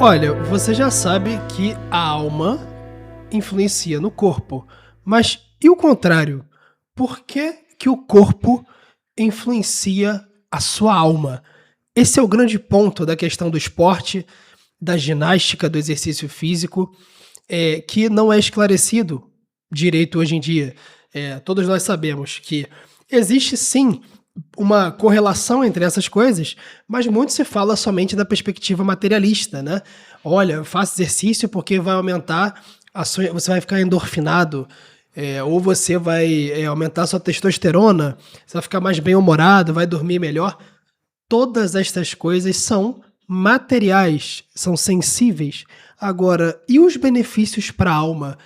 Olha, você já sabe que a alma influencia no corpo, mas e o contrário? Por que que o corpo influencia a sua alma? Esse é o grande ponto da questão do esporte, da ginástica, do exercício físico, que não é esclarecido direito hoje em dia. Todos nós sabemos que existe sim uma correlação entre essas coisas, mas muito se fala somente da perspectiva materialista, né? Olha, faça exercício porque vai aumentar você vai ficar endorfinado, ou você vai aumentar a sua testosterona, você vai ficar mais bem-humorado, vai dormir melhor. Todas estas coisas são materiais, são sensíveis. Agora, e os benefícios para a alma?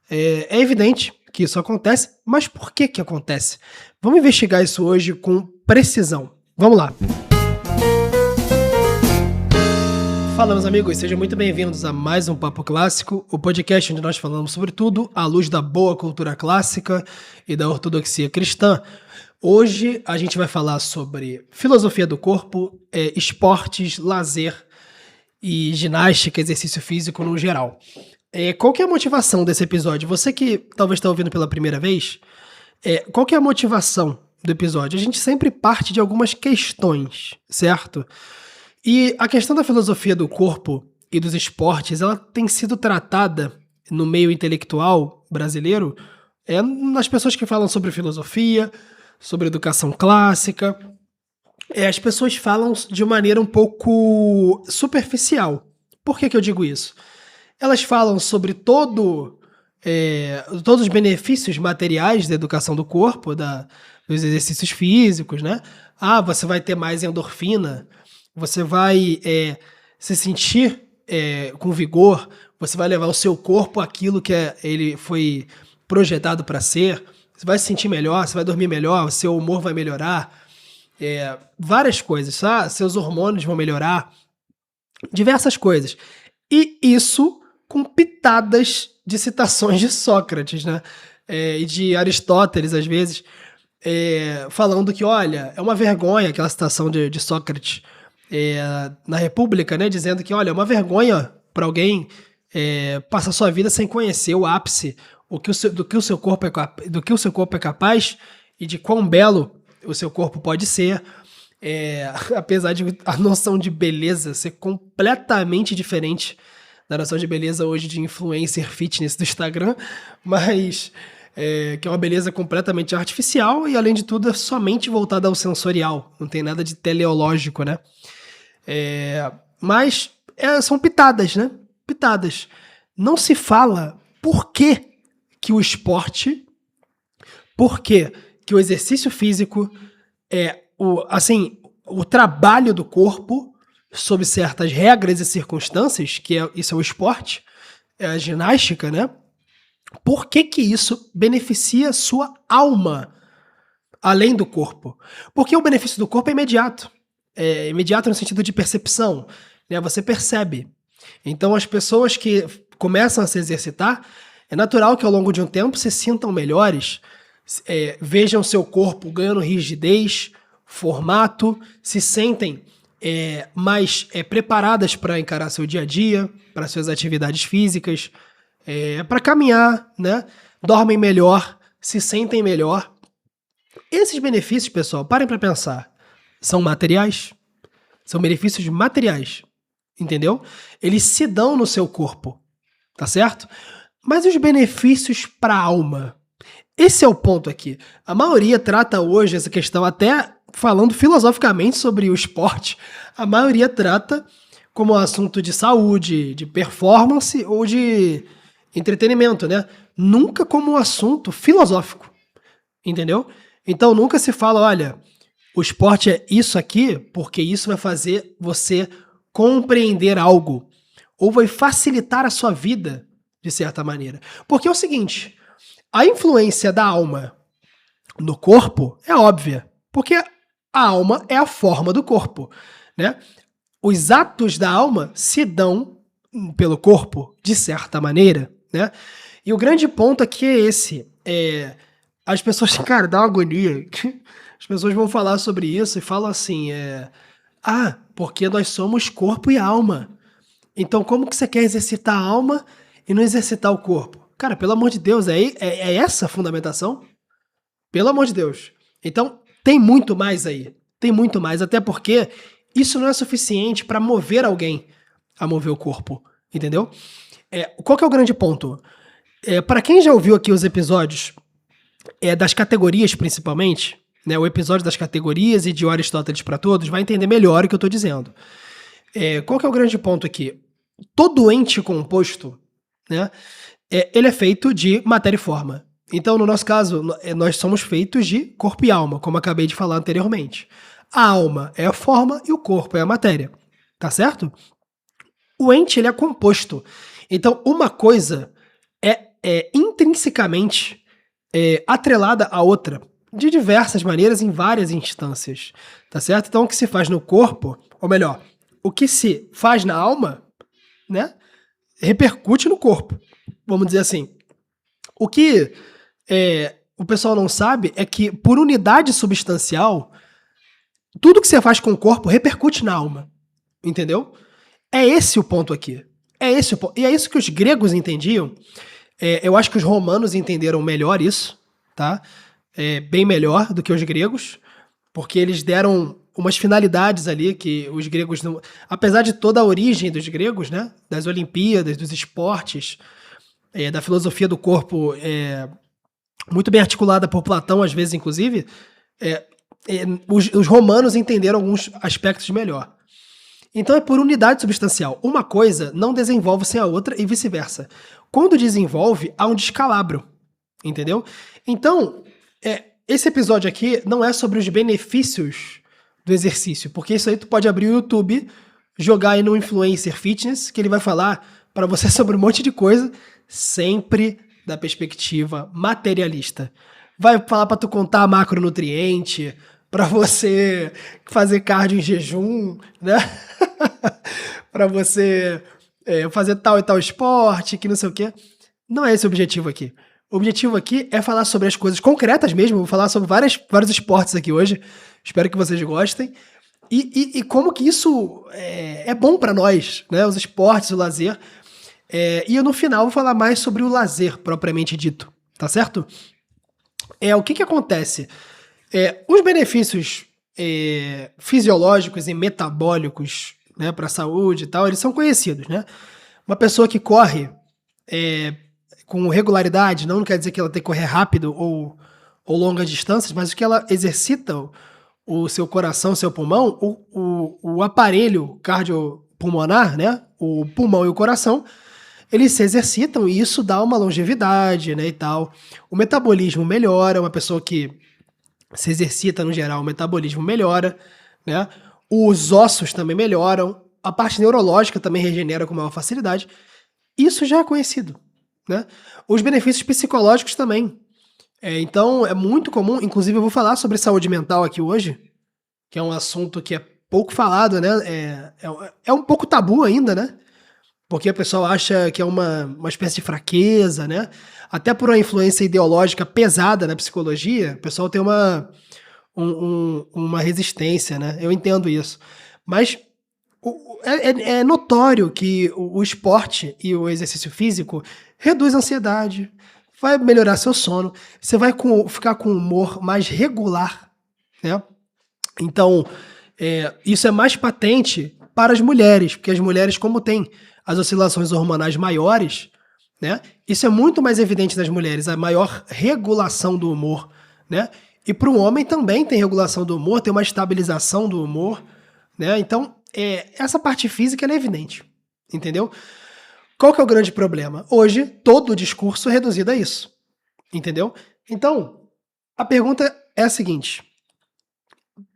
É evidente que isso acontece, mas por que que acontece? Vamos investigar isso hoje com precisão. Vamos lá. Fala, meus amigos, sejam muito bem-vindos a mais um Papo Clássico, o podcast onde nós falamos sobre tudo à luz da boa cultura clássica e da ortodoxia cristã. Hoje a gente vai falar sobre filosofia do corpo, esportes, lazer e ginástica, exercício físico no geral. Qual que é a motivação desse episódio? Você que talvez está ouvindo pela primeira vez, qual que é a motivação do episódio? A gente sempre parte de algumas questões, certo? E a questão da filosofia do corpo e dos esportes, ela tem sido tratada no meio intelectual brasileiro, nas pessoas que falam sobre filosofia, sobre educação clássica. As pessoas falam de maneira um pouco superficial. Por que que eu digo isso? Elas falam sobre todos os benefícios materiais da educação do corpo, dos exercícios físicos, né? Ah, você vai ter mais endorfina, você vai se sentir com vigor, você vai levar o seu corpo àquilo que ele foi projetado para ser, você vai se sentir melhor, você vai dormir melhor, o seu humor vai melhorar, várias coisas, tá? Seus hormônios vão melhorar, diversas coisas. E isso com pitadas de citações de Sócrates, né? E de Aristóteles, às vezes, falando que, olha, é uma vergonha aquela citação de Sócrates na República, né? Dizendo que, olha, é uma vergonha para alguém passar sua vida sem conhecer o ápice do que o seu corpo é capaz e de quão belo o seu corpo pode ser. Apesar de a noção de beleza ser completamente diferente da noção de beleza hoje de influencer fitness do Instagram, mas que é uma beleza completamente artificial e, além de tudo, é somente voltada ao sensorial, não tem nada de teleológico, né? Mas são pitadas, né? Pitadas. Não se fala por que o esporte, por que o exercício físico, o trabalho do corpo sob certas regras e circunstâncias, isso é o esporte, é a ginástica, né? Por que que isso beneficia a sua alma, além do corpo? Porque o benefício do corpo é imediato. É imediato no sentido de percepção, né? Você percebe. Então, as pessoas que começam a se exercitar, é natural que ao longo de um tempo se sintam melhores, vejam seu corpo ganhando rigidez, formato, se sentem mais preparadas para encarar seu dia a dia, para suas atividades físicas, para caminhar, né? Dormem melhor, se sentem melhor. Esses benefícios, pessoal, parem para pensar, são materiais? São benefícios materiais, entendeu? Eles se dão no seu corpo, tá certo? Mas os benefícios para a alma? Esse é o ponto aqui. A maioria trata hoje essa questão, até falando filosoficamente sobre o esporte, a maioria trata como assunto de saúde, de performance ou de entretenimento, né? Nunca como um assunto filosófico, entendeu? Então nunca se fala, olha, o esporte é isso aqui porque isso vai fazer você compreender algo ou vai facilitar a sua vida de certa maneira. Porque é o seguinte, a influência da alma no corpo é óbvia, porque a alma é a forma do corpo, né? Os atos da alma se dão pelo corpo, de certa maneira, né? E o grande ponto aqui é esse. As pessoas, cara, dá uma agonia. As pessoas vão falar sobre isso e falam assim, porque nós somos corpo e alma. Então como que você quer exercitar a alma e não exercitar o corpo? Cara, pelo amor de Deus, é essa a fundamentação? Pelo amor de Deus. Então, tem muito mais aí. Tem muito mais, até porque isso não é suficiente para mover alguém a mover o corpo, entendeu? Qual que é o grande ponto? Para quem já ouviu aqui os episódios das categorias, principalmente, né, o episódio das categorias e de Aristóteles para todos, vai entender melhor o que eu estou dizendo. Qual que é o grande ponto aqui? Todo ente composto, né, ele é feito de matéria e forma. Então, no nosso caso, nós somos feitos de corpo e alma, como acabei de falar anteriormente. A alma é a forma e o corpo é a matéria. Tá certo? O ente, ele é composto. Então, uma coisa é intrinsecamente atrelada à outra, de diversas maneiras, em várias instâncias. Tá certo? Então, o que se faz no corpo, ou melhor, o que se faz na alma, né, repercute no corpo. Vamos dizer assim. O que o pessoal não sabe é que, por unidade substancial, tudo que você faz com o corpo repercute na alma. Entendeu? É esse o ponto aqui. É esse o ponto. E é isso que os gregos entendiam. Eu acho que os romanos entenderam melhor isso, tá? Bem melhor do que os gregos, porque eles deram umas finalidades ali que os gregos não. Apesar de toda a origem dos gregos, né? Das Olimpíadas, dos esportes, da filosofia do corpo, muito bem articulada por Platão, às vezes, inclusive, os romanos entenderam alguns aspectos melhor. Então é por unidade substancial. Uma coisa não desenvolve sem a outra e vice-versa. Quando desenvolve, há um descalabro. Entendeu? Então, esse episódio aqui não é sobre os benefícios do exercício, porque isso aí tu pode abrir o YouTube, jogar aí no Influencer Fitness, que ele vai falar para você sobre um monte de coisa, sempre da perspectiva materialista. Vai falar para tu contar macronutriente, para você fazer cardio em jejum, né? Para você fazer tal e tal esporte, que não sei o quê. Não é esse o objetivo aqui. O objetivo aqui é falar sobre as coisas concretas mesmo. Vou falar sobre vários esportes aqui hoje. Espero que vocês gostem. E como que isso é bom para nós, né? Os esportes, o lazer. E eu, no final, vou falar mais sobre o lazer propriamente dito. Tá certo? O que acontece? Os benefícios fisiológicos e metabólicos, né, para a saúde e tal, eles são conhecidos, né? Uma pessoa que corre com regularidade, não quer dizer que ela tem que correr rápido ou longas distâncias, mas que ela exercita o seu coração, o seu pulmão, o aparelho cardiopulmonar, né, o pulmão e o coração, eles se exercitam e isso dá uma longevidade, né, e tal. O metabolismo melhora, uma pessoa que se exercita no geral, o metabolismo melhora, né? Os ossos também melhoram, a parte neurológica também regenera com maior facilidade. Isso já é conhecido, né? Os benefícios psicológicos também. Então, é muito comum, inclusive eu vou falar sobre saúde mental aqui hoje, que é um assunto que é pouco falado, né? É um pouco tabu ainda, né? Porque a pessoa acha que é uma espécie de fraqueza, né? Até por uma influência ideológica pesada na psicologia, o pessoal tem uma resistência, né? Eu entendo isso. Mas é notório que o esporte e o exercício físico reduz a ansiedade, vai melhorar seu sono, você vai ficar com um humor mais regular, né? Então, isso é mais patente para as mulheres, porque as mulheres, como têm as oscilações hormonais maiores, né? Isso é muito mais evidente nas mulheres, a maior regulação do humor, né? E para o homem também tem regulação do humor, tem uma estabilização do humor, né? Então, essa parte física ela é evidente, entendeu? Qual que é o grande problema? Hoje, todo o discurso é reduzido a isso, entendeu? Então, a pergunta é a seguinte: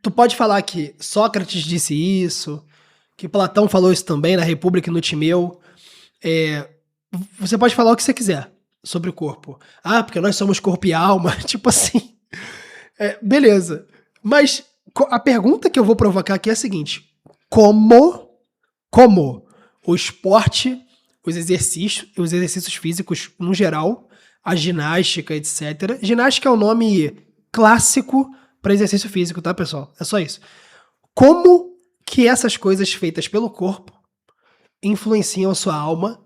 tu pode falar que Sócrates disse isso, que Platão falou isso também na República e no Timeu. Você pode falar o que você quiser sobre o corpo. Ah, porque nós somos corpo e alma. Tipo assim. Beleza. Mas a pergunta que eu vou provocar aqui é a seguinte: como o esporte, os exercícios físicos no geral, a ginástica, etc. Ginástica é um nome clássico para exercício físico, tá, pessoal? É só isso. Como que essas coisas feitas pelo corpo influenciam a sua alma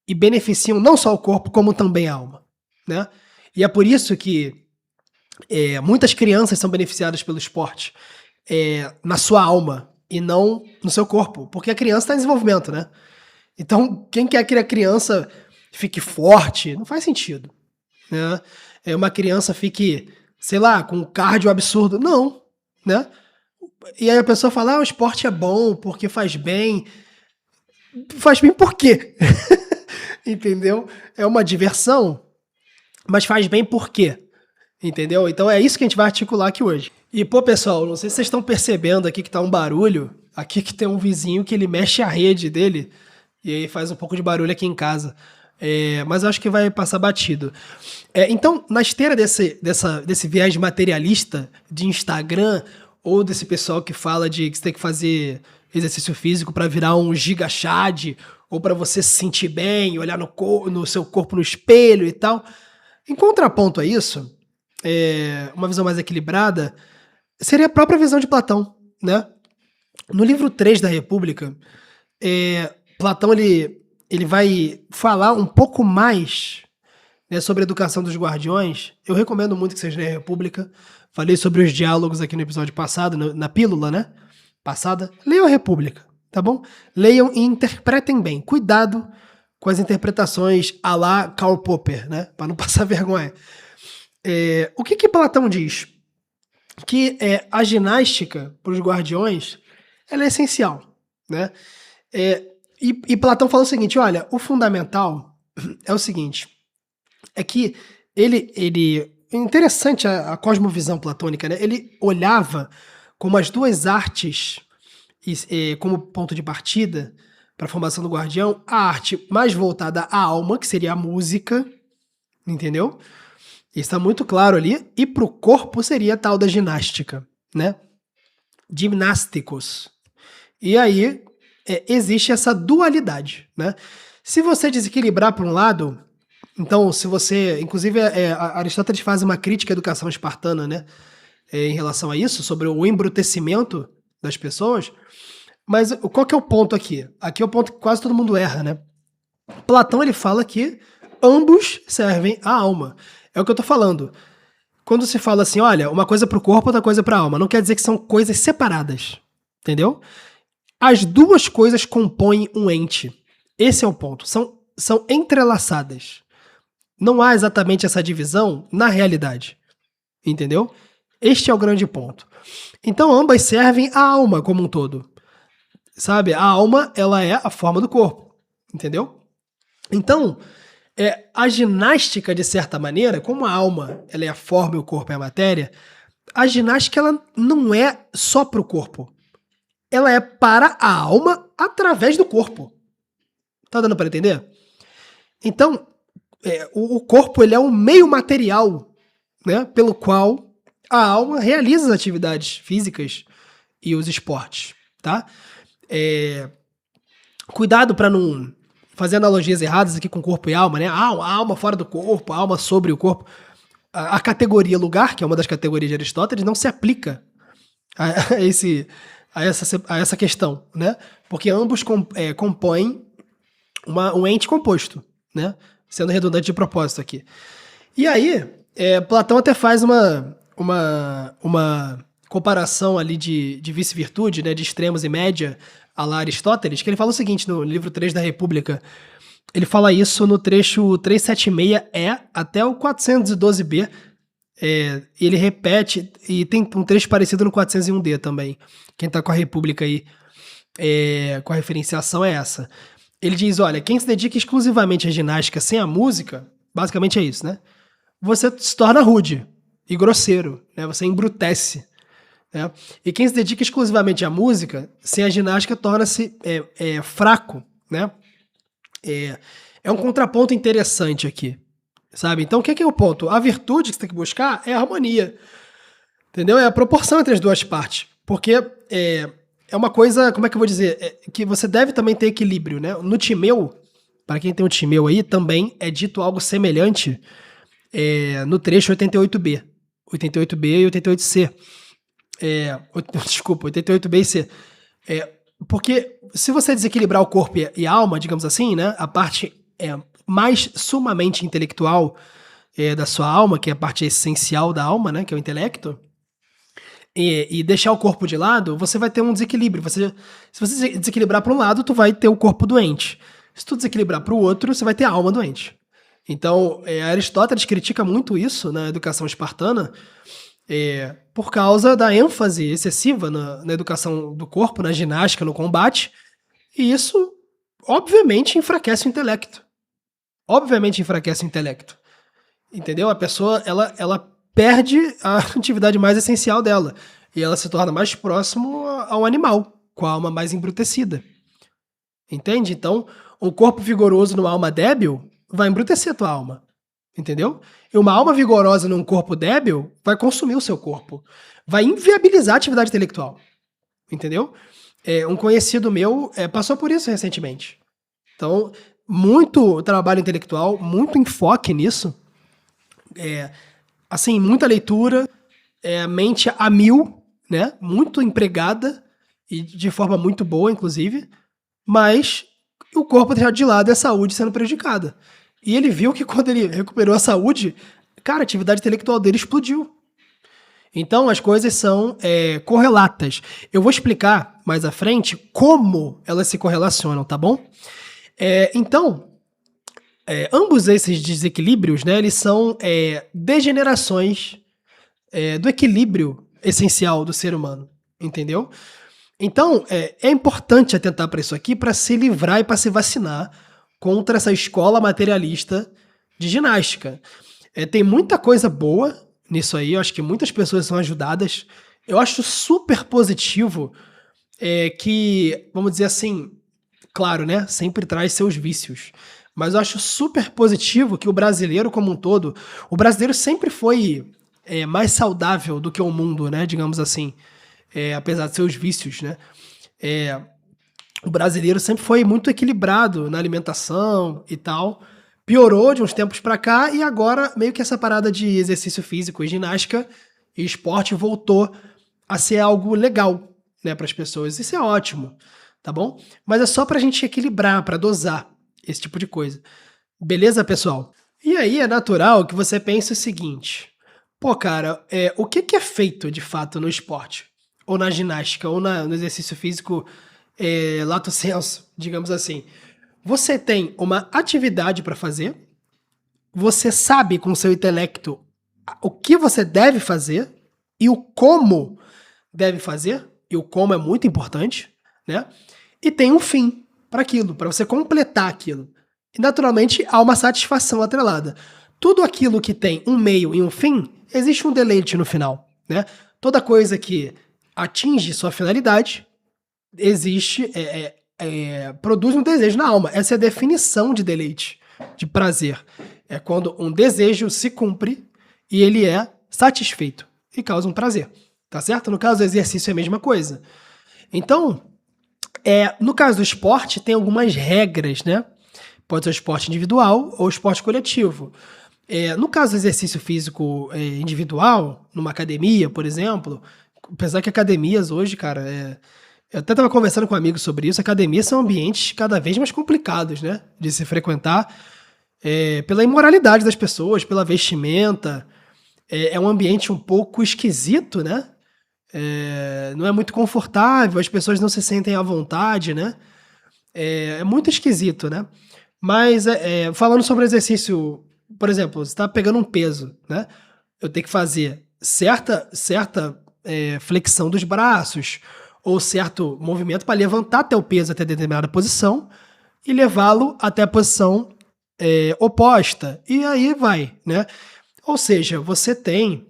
e beneficiam não só o corpo, como também a alma, né? E é por isso que muitas crianças são beneficiadas pelo esporte na sua alma e não no seu corpo, porque a criança está em desenvolvimento, né? Então, quem quer que a criança fique forte, não faz sentido, né? Uma criança fique, sei lá, com um cardio absurdo, não, né? E aí a pessoa fala, o esporte é bom porque faz bem. Faz bem por quê? Entendeu? É uma diversão, mas faz bem por quê? Entendeu? Então é isso que a gente vai articular aqui hoje. E, pô, pessoal, não sei se vocês estão percebendo aqui que tá um barulho. Aqui que tem um vizinho que ele mexe a rede dele e aí faz um pouco de barulho aqui em casa. Mas eu acho que vai passar batido. Então, na esteira desse viés materialista de Instagram ou desse pessoal que fala de que você tem que fazer exercício físico para virar um giga chad ou para você se sentir bem, olhar no seu corpo no espelho e tal. Em contraponto a isso, uma visão mais equilibrada seria a própria visão de Platão, né? No livro 3 da República, Platão ele vai falar um pouco mais, né, sobre a educação dos guardiões. Eu recomendo muito que vocês leiam a República. Falei sobre os diálogos aqui no episódio passado, na pílula, né? Passada. Leiam a República, tá bom? Leiam e interpretem bem. Cuidado com as interpretações à la Karl Popper, né? Para não passar vergonha. O que Platão diz? Que a ginástica para os guardiões ela é essencial, né? E Platão fala o seguinte, olha, o fundamental é o seguinte, é que interessante a cosmovisão platônica, né? Ele olhava como as duas artes como ponto de partida para a formação do guardião, a arte mais voltada à alma, que seria a música, entendeu? Isso está muito claro ali. E para o corpo seria a tal da ginástica, né? Gimnásticos. E aí existe essa dualidade, né? Se você desequilibrar para um lado, então se você... Inclusive, Aristóteles faz uma crítica à educação espartana, né? Em relação a isso, sobre o embrutecimento das pessoas. Mas qual que é o ponto aqui? Aqui é o ponto que quase todo mundo erra, né? Platão, ele fala que ambos servem à alma. É o que eu tô falando. Quando se fala assim, olha, uma coisa pro corpo, outra coisa pra alma, não quer dizer que são coisas separadas. Entendeu? As duas coisas compõem um ente. Esse é o ponto. São entrelaçadas. Não há exatamente essa divisão na realidade. Entendeu? Este é o grande ponto. Então, ambas servem à alma como um todo. Sabe? A alma, ela é a forma do corpo. Entendeu? Então, a ginástica, de certa maneira, como a alma ela é a forma e o corpo é a matéria, a ginástica ela não é só para o corpo. Ela é para a alma através do corpo. Tá dando para entender? Então, o corpo ele é um meio material, né, pelo qual a alma realiza as atividades físicas e os esportes, tá? Cuidado para não fazer analogias erradas aqui com corpo e alma, né? A alma fora do corpo, a alma sobre o corpo. A categoria lugar, que é uma das categorias de Aristóteles, não se aplica a essa questão, né? Porque ambos compõem um ente composto, né? Sendo redundante de propósito aqui. E aí, Platão até faz uma comparação ali de vice-virtude, né? De extremos e média, a la Aristóteles, que ele fala o seguinte no livro 3 da República. Ele fala isso no trecho 376E até o 412B. Ele repete, e tem um trecho parecido no 401D também. Quem tá com a República aí, com a referenciação é essa. Ele diz, olha, quem se dedica exclusivamente à ginástica sem a música, basicamente é isso, né? Você se torna rude e grosseiro, né? Você embrutece. Né? E quem se dedica exclusivamente à música, sem a ginástica, torna-se fraco, né? É um contraponto interessante aqui, sabe? Então, o que é o ponto? A virtude que você tem que buscar é a harmonia, entendeu? É a proporção entre as duas partes, porque é uma coisa, como é que eu vou dizer? Que você deve também ter equilíbrio, né? No Timeu, para quem tem um Timeu aí, também é dito algo semelhante no trecho 88B. 88B e 88C. Desculpa, 88B e C. Porque se você desequilibrar o corpo e a alma, digamos assim, né? A parte mais sumamente intelectual da sua alma, que é a parte essencial da alma, né? Que é o intelecto, e deixar o corpo de lado, você vai ter um desequilíbrio. Se você desequilibrar para um lado, tu vai ter o corpo doente. Se tu desequilibrar para o outro, você vai ter a alma doente. Então, Aristóteles critica muito isso na educação espartana, por causa da ênfase excessiva na educação do corpo, na ginástica, no combate, e isso, obviamente, enfraquece o intelecto. Obviamente enfraquece o intelecto. Entendeu? A pessoa, ela perde a atividade mais essencial dela. E ela se torna mais próximo ao animal, com a alma mais embrutecida. Entende? Então, um corpo vigoroso numa alma débil vai embrutecer a tua alma. Entendeu? E uma alma vigorosa num corpo débil vai consumir o seu corpo. Vai inviabilizar a atividade intelectual. Entendeu? Um conhecido meu passou por isso recentemente. Então, muito trabalho intelectual, muito enfoque nisso. Assim, muita leitura, mente a mil, né? Muito empregada e de forma muito boa, inclusive, mas o corpo deixado de lado e a saúde sendo prejudicada. E ele viu que quando ele recuperou a saúde, cara, a atividade intelectual dele explodiu. Então, as coisas são correlatas. Eu vou explicar mais à frente como elas se correlacionam, tá bom? Então, ambos esses desequilíbrios, né, eles são degenerações do equilíbrio essencial do ser humano, entendeu? Então, é importante atentar para isso aqui para se livrar e para se vacinar contra essa escola materialista de ginástica. Tem muita coisa boa nisso aí, eu acho que muitas pessoas são ajudadas. Eu acho super positivo que, vamos dizer assim, claro, né, sempre traz seus vícios, mas eu acho super positivo que o brasileiro como um todo, o brasileiro sempre foi mais saudável do que o mundo, né, digamos assim, apesar de seus vícios, né. O brasileiro sempre foi muito equilibrado na alimentação e tal. Piorou de uns tempos pra cá e agora meio que essa parada de exercício físico e ginástica e esporte voltou a ser algo legal, né, para as pessoas. Isso é ótimo, tá bom? Mas é só pra gente equilibrar, pra dosar esse tipo de coisa. Beleza, pessoal? E aí é natural que você pense o seguinte: pô, cara, o que é feito de fato no esporte? Ou na ginástica, ou no exercício físico lato sensu, digamos assim. Você tem uma atividade para fazer, você sabe com seu intelecto o que você deve fazer e o como deve fazer, e o como é muito importante, né? E tem um fim para aquilo, para você completar aquilo. E naturalmente há uma satisfação atrelada. Tudo aquilo que tem um meio e um fim, existe um deleite no final, né? Toda coisa que atinge sua finalidade existe, produz um desejo na alma. Essa é a definição de deleite, de prazer. É quando um desejo se cumpre e ele é satisfeito e causa um prazer, tá certo? No caso do exercício é a mesma coisa. Então, no caso do esporte, tem algumas regras, né? Pode ser esporte individual ou esporte coletivo. No caso do exercício físico individual, numa academia, por exemplo, apesar que academias hoje, cara, eu até estava conversando com amigos sobre isso, academias são ambientes cada vez mais complicados, né? De se frequentar, pela imoralidade das pessoas, pela vestimenta. É um ambiente um pouco esquisito, né? Não é muito confortável, as pessoas não se sentem à vontade, né? É muito esquisito, né? Mas falando sobre exercício, por exemplo, você está pegando um peso, né? Eu tenho que fazer certa flexão dos braços ou certo movimento para levantar até o peso até determinada posição e levá-lo até a posição oposta. E aí vai, né? Ou seja, você tem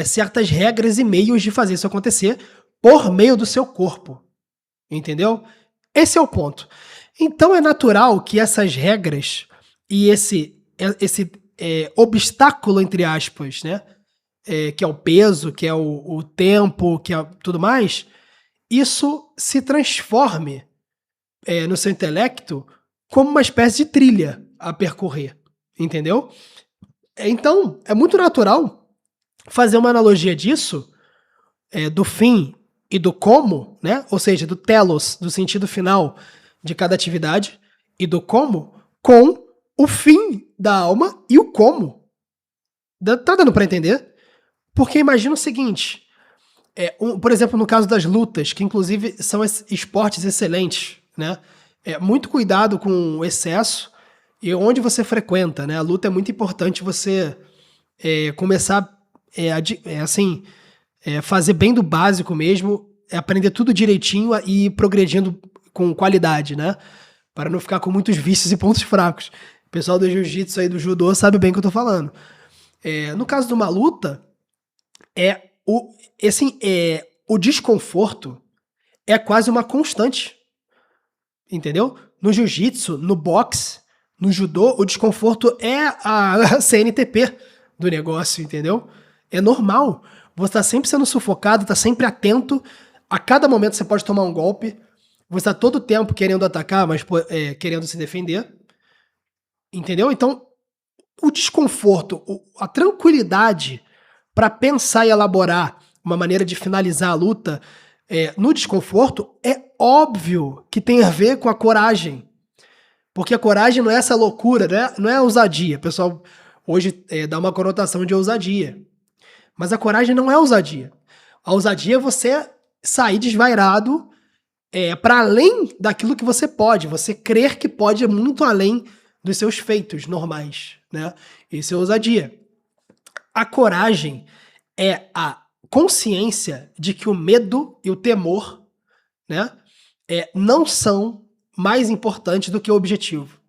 certas regras e meios de fazer isso acontecer por meio do seu corpo. Entendeu? Esse é o ponto. Então é natural que essas regras e esse obstáculo, entre aspas, né? Que é o peso, que é o tempo, que é tudo mais, isso se transforme no seu intelecto como uma espécie de trilha a percorrer. Entendeu? Então, é muito natural fazer uma analogia disso, do fim e do como, né? Ou seja, do telos, do sentido final de cada atividade, e do como, com o fim da alma e o como. Tá dando para entender? Porque imagina o seguinte, por exemplo, no caso das lutas, que inclusive são esportes excelentes, né? Muito cuidado com o excesso e onde você frequenta, né? A luta é muito importante você começar fazer bem do básico mesmo, aprender tudo direitinho e ir progredindo com qualidade, né? Para não ficar com muitos vícios e pontos fracos. O pessoal do jiu-jitsu aí, do judô, sabe bem o que eu tô falando. No caso de uma luta, o desconforto é quase uma constante, entendeu? No jiu-jitsu, no boxe, no judô, o desconforto é a CNTP do negócio, entendeu? É normal. Você tá sempre sendo sufocado, tá sempre atento. A cada momento você pode tomar um golpe. Você tá todo o tempo querendo atacar, mas querendo se defender. Entendeu? Então, o desconforto, a tranquilidade para pensar e elaborar uma maneira de finalizar a luta no desconforto, é óbvio que tem a ver com a coragem. Porque a coragem não é essa loucura, né? Não é ousadia. O pessoal hoje dá uma conotação de ousadia. Mas a coragem não é ousadia. A ousadia é você sair desvairado para além daquilo que você pode. Você crer que pode ir muito além dos seus feitos normais, né? Isso é ousadia. A coragem é a consciência de que o medo e o temor, né, não são mais importantes do que o objetivo.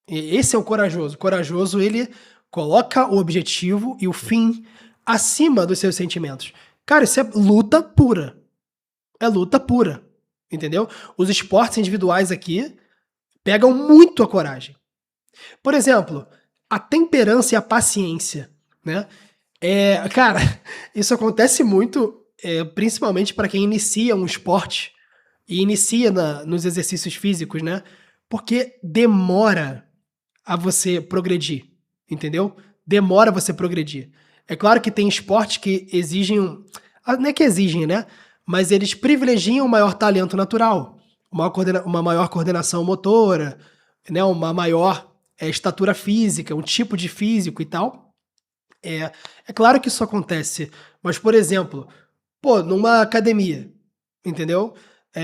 E esse é o corajoso. O corajoso, ele coloca o objetivo e o fim acima dos seus sentimentos. Cara, isso é luta pura. É luta pura, entendeu? Os esportes individuais aqui pegam muito a coragem. Por exemplo, a temperança e a paciência, né? Cara, isso acontece muito, principalmente para quem inicia um esporte e inicia nos exercícios físicos, né? Porque demora a você progredir, entendeu? Demora você progredir. É claro que tem esportes que exigem, não é que exigem, né? Mas eles privilegiam o maior talento natural, uma maior coordenação motora, né? Uma maior estatura física, um tipo de físico e tal. É claro que isso acontece, mas, por exemplo, numa academia, entendeu?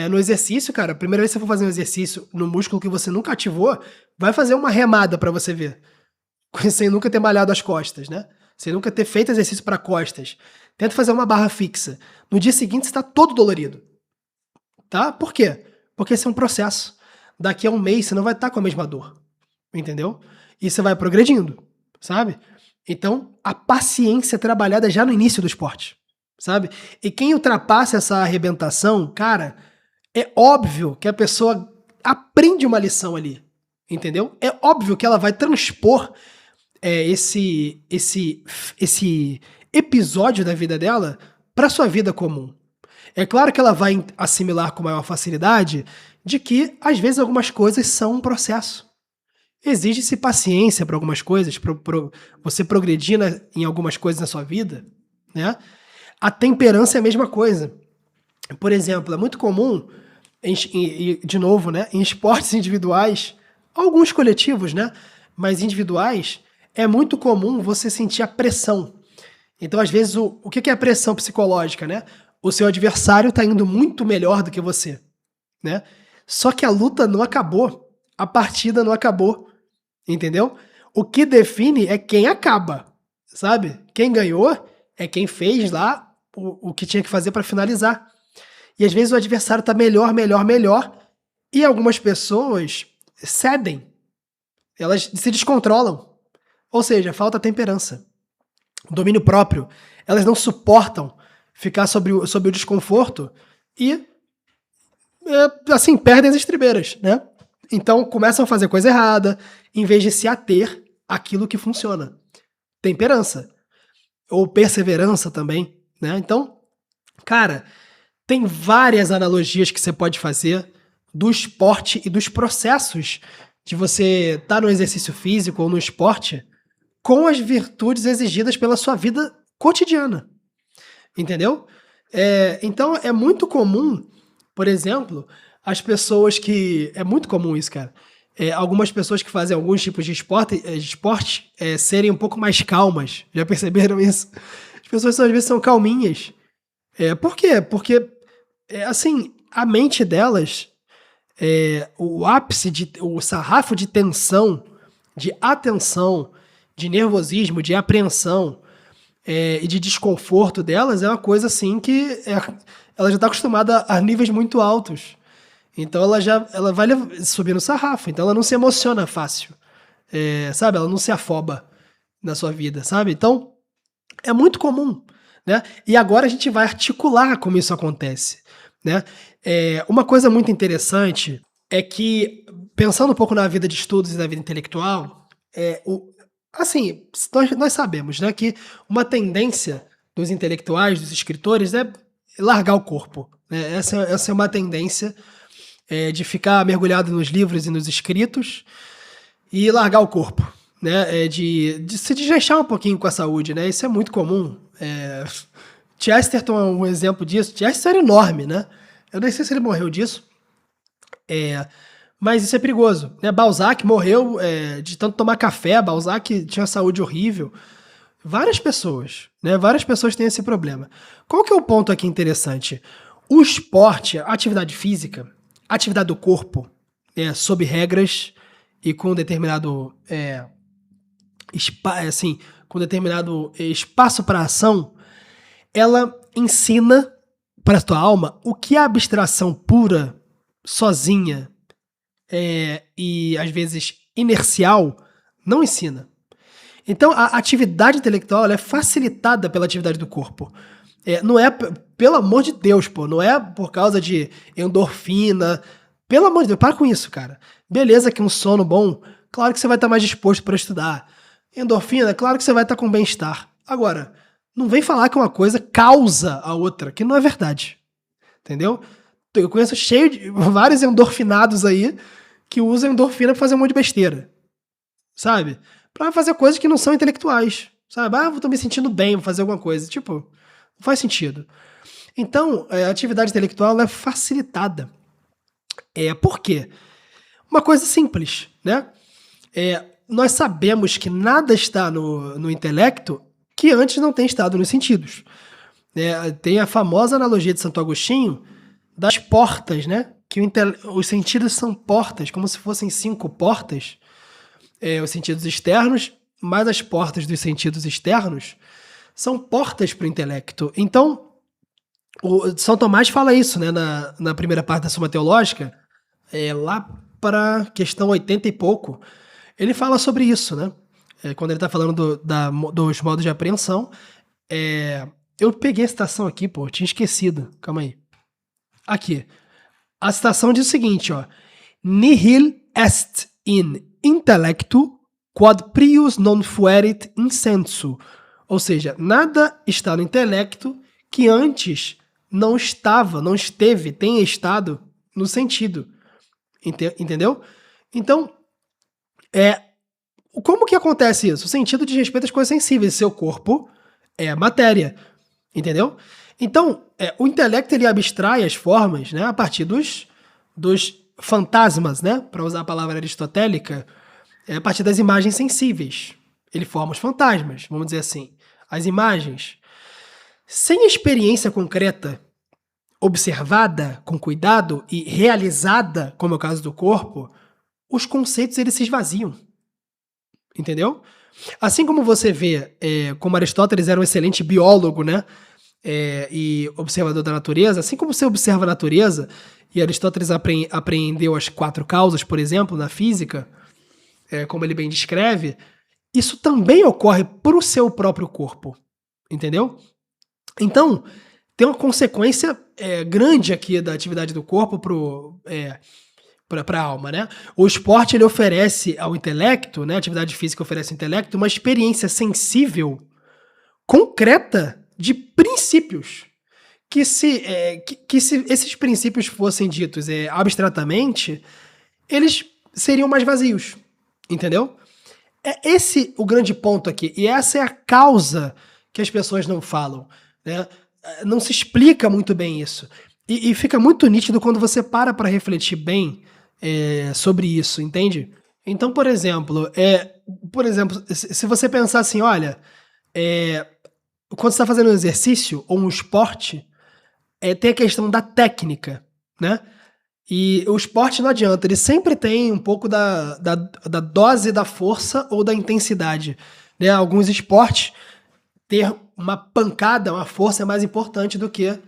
No exercício, cara, a primeira vez que você for fazer um exercício no músculo que você nunca ativou, vai fazer uma remada pra você ver. Sem nunca ter malhado as costas, né? Sem nunca ter feito exercício para costas. Tenta fazer uma barra fixa. No dia seguinte você tá todo dolorido. Tá? Por quê? Porque esse é um processo. Daqui a um mês você não vai estar com a mesma dor. Entendeu? E você vai progredindo, sabe? Então, a paciência é trabalhada já no início do esporte, sabe? E quem ultrapassa essa arrebentação, cara, é óbvio que a pessoa aprende uma lição ali, entendeu? É óbvio que ela vai transpor esse episódio da vida dela para sua vida comum. É claro que ela vai assimilar com maior facilidade de que, às vezes, algumas coisas são um processo. Exige-se paciência para algumas coisas, para você progredir em algumas coisas na sua vida, né? A temperança é a mesma coisa. Por exemplo, é muito comum, de novo, né, em esportes individuais, alguns coletivos, né, mas individuais, é muito comum você sentir a pressão. Então, às vezes, o que é a pressão psicológica, né? O seu adversário está indo muito melhor do que você, né? Só que a luta não acabou, a partida não acabou, entendeu? O que define é quem acaba, sabe? Quem ganhou é quem fez lá o que tinha que fazer para finalizar. E às vezes o adversário tá melhor, e algumas pessoas cedem, elas se descontrolam. Ou seja, falta temperança, domínio próprio. Elas não suportam ficar sob o desconforto e, assim, perdem as estribeiras, né? Então começam a fazer coisa errada, em vez de se ater àquilo que funciona. Temperança. Ou perseverança também, né? Então, cara, tem várias analogias que você pode fazer do esporte e dos processos de você estar no exercício físico ou no esporte com as virtudes exigidas pela sua vida cotidiana. Entendeu? Então é muito comum, por exemplo, as pessoas que. É muito comum isso, cara. Algumas pessoas que fazem alguns tipos de esporte serem um pouco mais calmas. Já perceberam isso? As pessoas às vezes são calminhas. Por quê? Porque, assim, a mente delas, o ápice, o sarrafo de tensão, de atenção, de nervosismo, de apreensão e de desconforto delas é uma coisa assim que ela já está acostumada a níveis muito altos. Então ela vai subir no sarrafo, então ela não se emociona fácil, sabe? Ela não se afoba na sua vida, sabe? Então é muito comum, né? E agora a gente vai articular como isso acontece, né? Uma coisa muito interessante é que, pensando um pouco na vida de estudos e na vida intelectual, assim, nós sabemos, né, que uma tendência dos intelectuais, dos escritores, é largar o corpo, né? Essa é uma tendência de ficar mergulhado nos livros e nos escritos e largar o corpo, né? De se desleixar um pouquinho com a saúde, né? Isso é muito comum. Chesterton é um exemplo disso. Chesterton era enorme, né? Eu nem sei se ele morreu disso. Mas isso é perigoso, né? Balzac morreu de tanto tomar café. Balzac tinha saúde horrível. Várias pessoas, né? Várias pessoas têm esse problema. Qual que é o ponto aqui interessante? O esporte, a atividade física, a atividade do corpo, sob regras e com determinado espaço para ação, ela ensina para a tua alma o que a abstração pura, sozinha e às vezes inercial não ensina. Então a atividade intelectual ela é facilitada pela atividade do corpo. Não é, pelo amor de Deus, pô, não é por causa de endorfina. Pelo amor de Deus, para com isso, cara. Beleza que um sono bom, claro que você vai estar mais disposto para estudar. Endorfina, claro que você vai estar com bem-estar. Agora, não vem falar que uma coisa causa a outra, que não é verdade. Entendeu? Eu conheço vários endorfinados aí que usam endorfina pra fazer um monte de besteira. Sabe? Pra fazer coisas que não são intelectuais. Sabe? Tô me sentindo bem, vou fazer alguma coisa. Tipo, não faz sentido. Então, a atividade intelectual ela é facilitada. Por quê? Uma coisa simples, né? Nós sabemos que nada está no intelecto que antes não tenha estado nos sentidos. Tem a famosa analogia de Santo Agostinho das portas, né? Que os sentidos são portas, como se fossem 5 portas. Os sentidos externos, mais as portas dos sentidos externos, são portas para o intelecto. Então, o São Tomás fala isso, né? Na primeira parte da Suma Teológica, lá para questão 80 e pouco, ele fala sobre isso, né? Quando ele está falando dos modos de apreensão. Eu peguei a citação aqui, pô, tinha esquecido. Calma aí. Aqui. A citação diz o seguinte, ó. Nihil est in intellectu quod prius non fuerit in sensu. Ou seja, nada está no intelecto que antes não esteve, tenha estado no sentido. Entendeu? Então, como que acontece isso? O sentido diz respeito às coisas sensíveis. Seu corpo é a matéria. Entendeu? Então, o intelecto ele abstrai as formas, né, a partir dos fantasmas, né, para usar a palavra aristotélica, a partir das imagens sensíveis. Ele forma os fantasmas, vamos dizer assim. As imagens. Sem experiência concreta, observada com cuidado e realizada, como é o caso do corpo, os conceitos eles se esvaziam. Entendeu? Assim como você vê, como Aristóteles era um excelente biólogo, né? E observador da natureza, assim como você observa a natureza, e Aristóteles apreendeu as 4 causas, por exemplo, na física, como ele bem descreve, isso também ocorre para o seu próprio corpo. Entendeu? Então, tem uma consequência grande aqui da atividade do corpo para a alma, né? O esporte ele oferece ao intelecto, né? A atividade física oferece ao intelecto uma experiência sensível, concreta, de princípios. Que se esses princípios fossem ditos abstratamente, eles seriam mais vazios. Entendeu? É esse o grande ponto aqui. E essa é a causa que as pessoas não falam, né? não se explica muito bem isso. E fica muito nítido quando você para refletir bem sobre isso, entende? Então, por exemplo, se você pensar assim, olha, quando você está fazendo um exercício ou um esporte, tem a questão da técnica, né? E o esporte não adianta, ele sempre tem um pouco da dose da força ou da intensidade, né? Alguns esportes, ter uma pancada, uma força é mais importante do que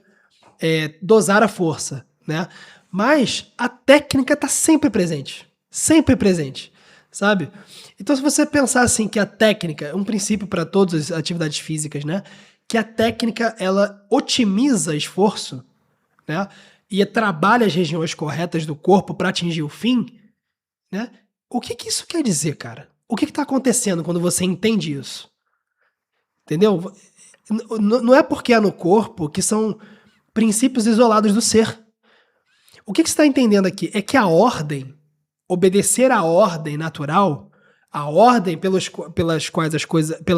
dosar a força, né? Mas a técnica está sempre presente, sabe? Então, se você pensar assim que a técnica é um princípio para todas as atividades físicas, né? Que a técnica ela otimiza esforço, né? E trabalha as regiões corretas do corpo para atingir o fim, né? O que isso quer dizer, cara? O que está acontecendo quando você entende isso? Entendeu? Não é porque é no corpo que são princípios isolados do ser. O que você está entendendo aqui é que a ordem, obedecer à ordem natural, a ordem pela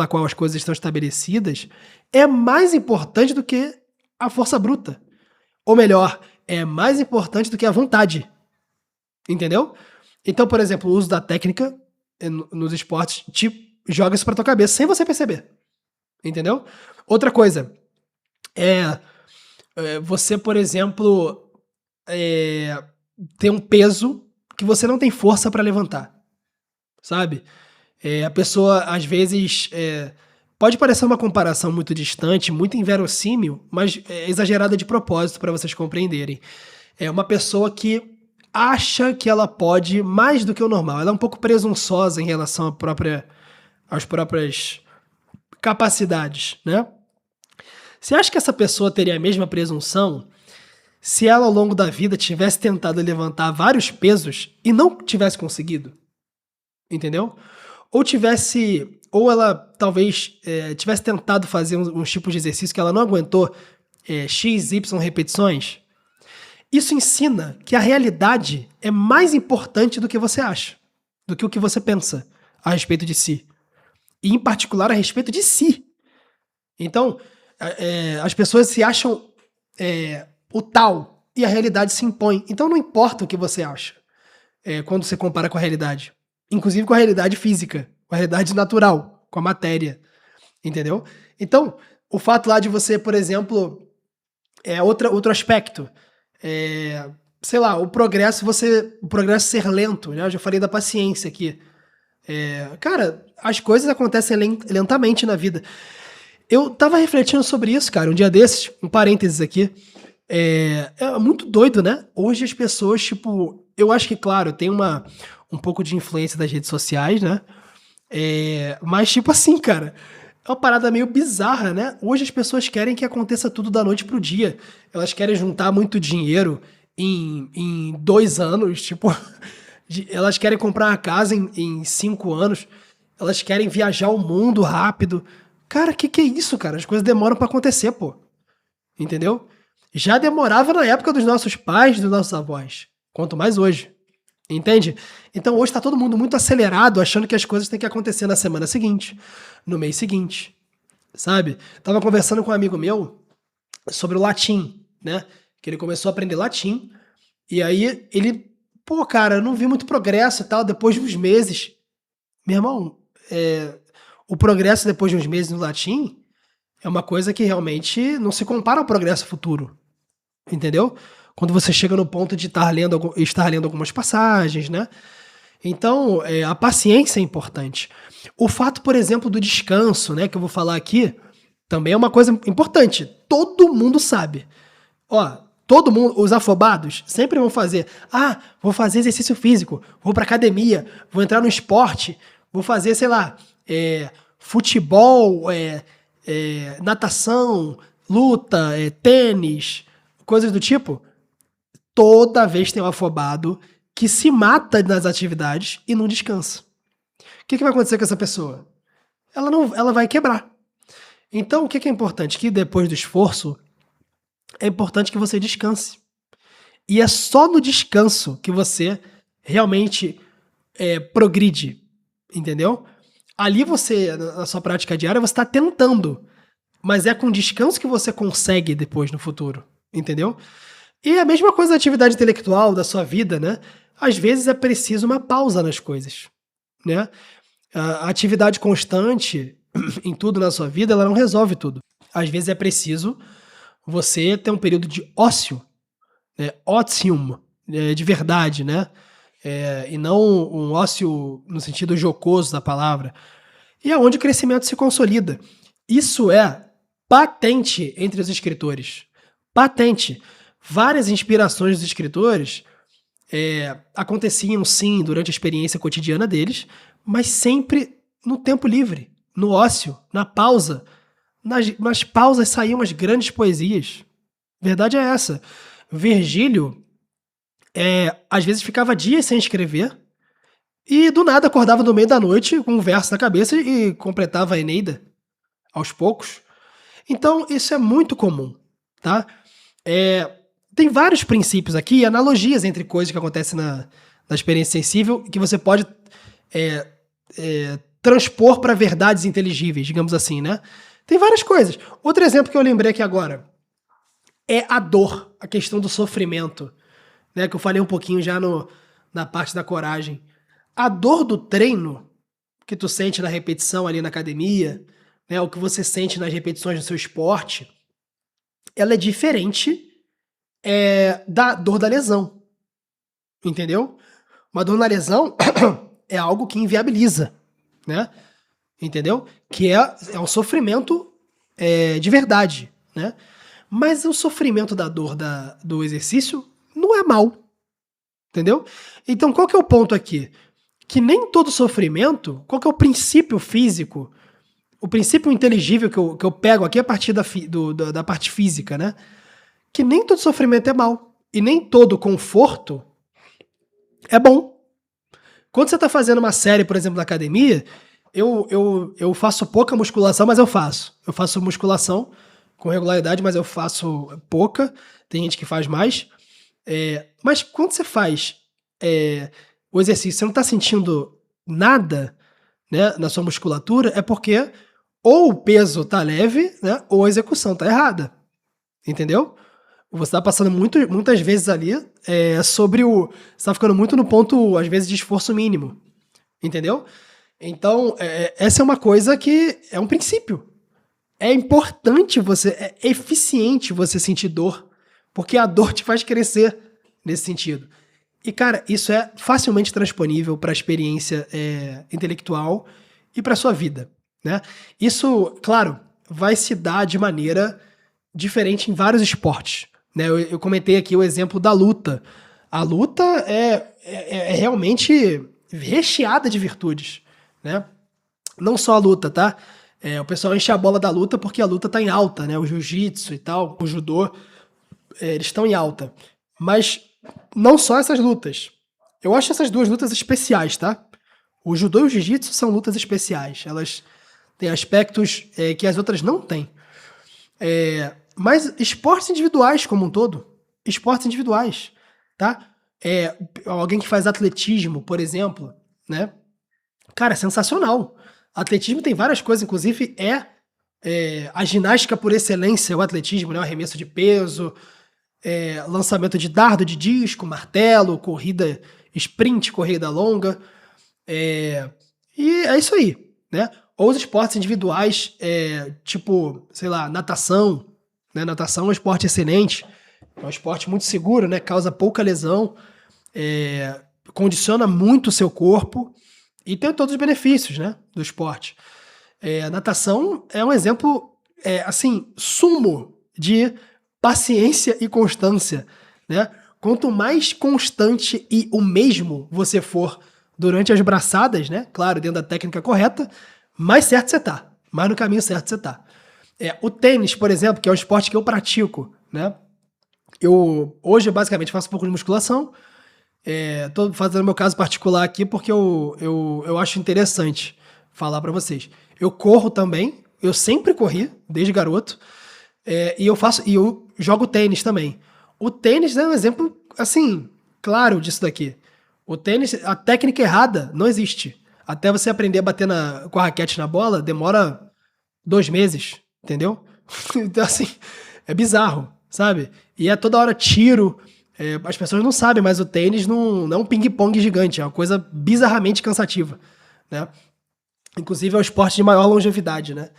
qual as coisas estão estabelecidas, é mais importante do que a força bruta. Ou melhor, é mais importante do que a vontade. Entendeu? Então, por exemplo, o uso da técnica nos esportes te joga isso pra tua cabeça sem você perceber. Entendeu? Outra coisa você, por exemplo, ter um peso que você não tem força pra levantar, sabe? A pessoa, às vezes, pode parecer uma comparação muito distante, muito inverossímil, mas é exagerada de propósito para vocês compreenderem. É uma pessoa que acha que ela pode mais do que o normal. Ela é um pouco presunçosa em relação às próprias capacidades, né? Você acha que essa pessoa teria a mesma presunção se ela, ao longo da vida, tivesse tentado levantar vários pesos e não tivesse conseguido? Entendeu? Ou ela talvez tivesse tentado fazer uns tipos de exercício que ela não aguentou x, y repetições? Isso ensina que a realidade é mais importante do que você acha, do que o que você pensa a respeito de si. E, em particular, a respeito de si. Então, as pessoas se acham o tal e a realidade se impõe. Então, não importa o que você acha quando você compara com a realidade. Inclusive com a realidade física, com a realidade natural, com a matéria. Entendeu? Então, o fato lá de você, por exemplo, outro aspecto. Sei lá, o progresso ser lento, né? Eu já falei da paciência aqui. Cara, as coisas acontecem lentamente na vida. Eu tava refletindo sobre isso, cara, um dia desses, um parênteses aqui. É muito doido, né? Hoje as pessoas, tipo, eu acho que, claro, tem um pouco de influência das redes sociais, né? Mas, tipo assim, cara, é uma parada meio bizarra, né? Hoje as pessoas querem que aconteça tudo da noite pro dia. Elas querem juntar muito dinheiro em 2 anos, tipo, elas querem comprar uma casa em 5 anos, elas querem viajar o mundo rápido. Cara, que é isso, cara? As coisas demoram pra acontecer, pô. Entendeu? Já demorava na época dos nossos pais, dos nossos avós. Quanto mais hoje. Entende? Então hoje tá todo mundo muito acelerado, achando que as coisas têm que acontecer na semana seguinte, no mês seguinte, sabe? Tava conversando com um amigo meu sobre o latim, né? Que ele começou a aprender latim, e aí ele, pô, cara, eu não vi muito progresso e tal, depois de uns meses. Meu irmão, o progresso depois de uns meses no latim é uma coisa que realmente não se compara ao progresso futuro, entendeu? Quando você chega no ponto de estar lendo algumas passagens, né? Então, a paciência é importante. O fato, por exemplo, do descanso, né, que eu vou falar aqui, também é uma coisa importante. Todo mundo sabe. Ó, todo mundo, os afobados, sempre vão fazer. Vou fazer exercício físico, vou pra academia, vou entrar no esporte, vou fazer, sei lá, futebol, natação, luta, tênis, coisas do tipo. Toda vez tem um afobado que se mata nas atividades e não descansa. O que vai acontecer com essa pessoa? Ela vai quebrar. Então, o que é importante? Que depois do esforço, é importante que você descanse. E é só no descanso que você realmente progride, entendeu? Ali você, na sua prática diária, você está tentando mas é com descanso que você consegue depois no futuro, entendeu? E a mesma coisa da atividade intelectual da sua vida, né? Às vezes é preciso uma pausa nas coisas, né? A atividade constante em tudo na sua vida, ela não resolve tudo. Às vezes é preciso você ter um período de ócio, né? Otium, de verdade, né? E não um ócio no sentido jocoso da palavra. E é onde o crescimento se consolida. Isso é patente entre os escritores. Patente. Várias inspirações dos escritores aconteciam, sim, durante a experiência cotidiana deles, mas sempre no tempo livre, no ócio, na pausa. Nas pausas saíam as grandes poesias. Verdade é essa. Virgílio, às vezes ficava dias sem escrever e do nada acordava no meio da noite com um verso na cabeça e completava a Eneida aos poucos. Então, isso é muito comum, tá? Tem vários princípios aqui, analogias entre coisas que acontecem na experiência sensível que você pode transpor para verdades inteligíveis, digamos assim, né? Tem várias coisas. Outro exemplo que eu lembrei aqui agora é a dor, a questão do sofrimento, né? Que eu falei um pouquinho já na parte da coragem. A dor do treino que tu sente na repetição ali na academia, né? O que você sente nas repetições do seu esporte, ela é diferente da dor da lesão. Entendeu? Uma dor na lesão é algo que inviabiliza, né? Entendeu? Que é um sofrimento de verdade, né? Mas o sofrimento da dor do exercício não é mal, entendeu? Então qual que é o ponto aqui? Que nem todo sofrimento, qual que é o princípio físico, o princípio inteligível que eu pego aqui a partir da parte física, né? Que nem todo sofrimento é mal. E nem todo conforto é bom. Quando você está fazendo uma série, por exemplo, na academia, eu faço pouca musculação, mas eu faço. Eu faço musculação com regularidade, mas eu faço pouca. Tem gente que faz mais. Mas quando você faz o exercício, você não está sentindo nada, né, na sua musculatura, é porque ou o peso está leve, né, ou a execução está errada. Entendeu? Você está passando muitas vezes ali sobre o... Você está ficando muito no ponto, às vezes, de esforço mínimo. Entendeu? Então, essa é uma coisa que é um princípio. É importante é eficiente você sentir dor, porque a dor te faz crescer nesse sentido. E, cara, isso é facilmente transponível para a experiência intelectual e para a sua vida, né? Isso, claro, vai se dar de maneira diferente em vários esportes, né? Eu comentei aqui o exemplo da luta. A luta é realmente recheada de virtudes, né? Não só a luta, tá? O pessoal enche a bola da luta porque a luta tá em alta, né? O jiu-jitsu e tal, o judô, eles estão em alta. Mas não só essas lutas. Eu acho essas duas lutas especiais, tá? O judô e o jiu-jitsu são lutas especiais. Elas têm aspectos que as outras não têm. Mas esportes individuais como um todo, esportes individuais, tá? Alguém que faz atletismo, por exemplo, né? Cara, é sensacional. Atletismo tem várias coisas, inclusive a ginástica por excelência, o atletismo, né? O arremesso de peso, lançamento de dardo, de disco, martelo, corrida sprint, corrida longa. E é isso aí, né? Ou os esportes individuais, tipo, sei lá, natação, né? Natação é um esporte excelente, é um esporte muito seguro, né? Causa pouca lesão, condiciona muito o seu corpo e tem todos os benefícios, né, do esporte. A natação é um exemplo, assim, sumo de paciência e constância, né? Quanto mais constante e o mesmo você for durante as braçadas, né? Claro, dentro da técnica correta, mais certo você tá. Mais no caminho certo você tá. O tênis, por exemplo, que é um esporte que eu pratico, né? Eu hoje basicamente faço um pouco de musculação. Tô fazendo meu caso particular aqui porque eu acho interessante falar pra vocês. Eu corro também, eu sempre corri, desde garoto, e eu jogo tênis também. O tênis é um exemplo, assim, claro disso daqui. O tênis, a técnica errada não existe. Até você aprender a bater com a raquete na bola, demora 2 meses, entendeu? Então, assim, é bizarro, sabe? E é toda hora tiro. As pessoas não sabem, mas o tênis não é um ping-pong gigante, é uma coisa bizarramente cansativa, né? Inclusive é o esporte de maior longevidade, né?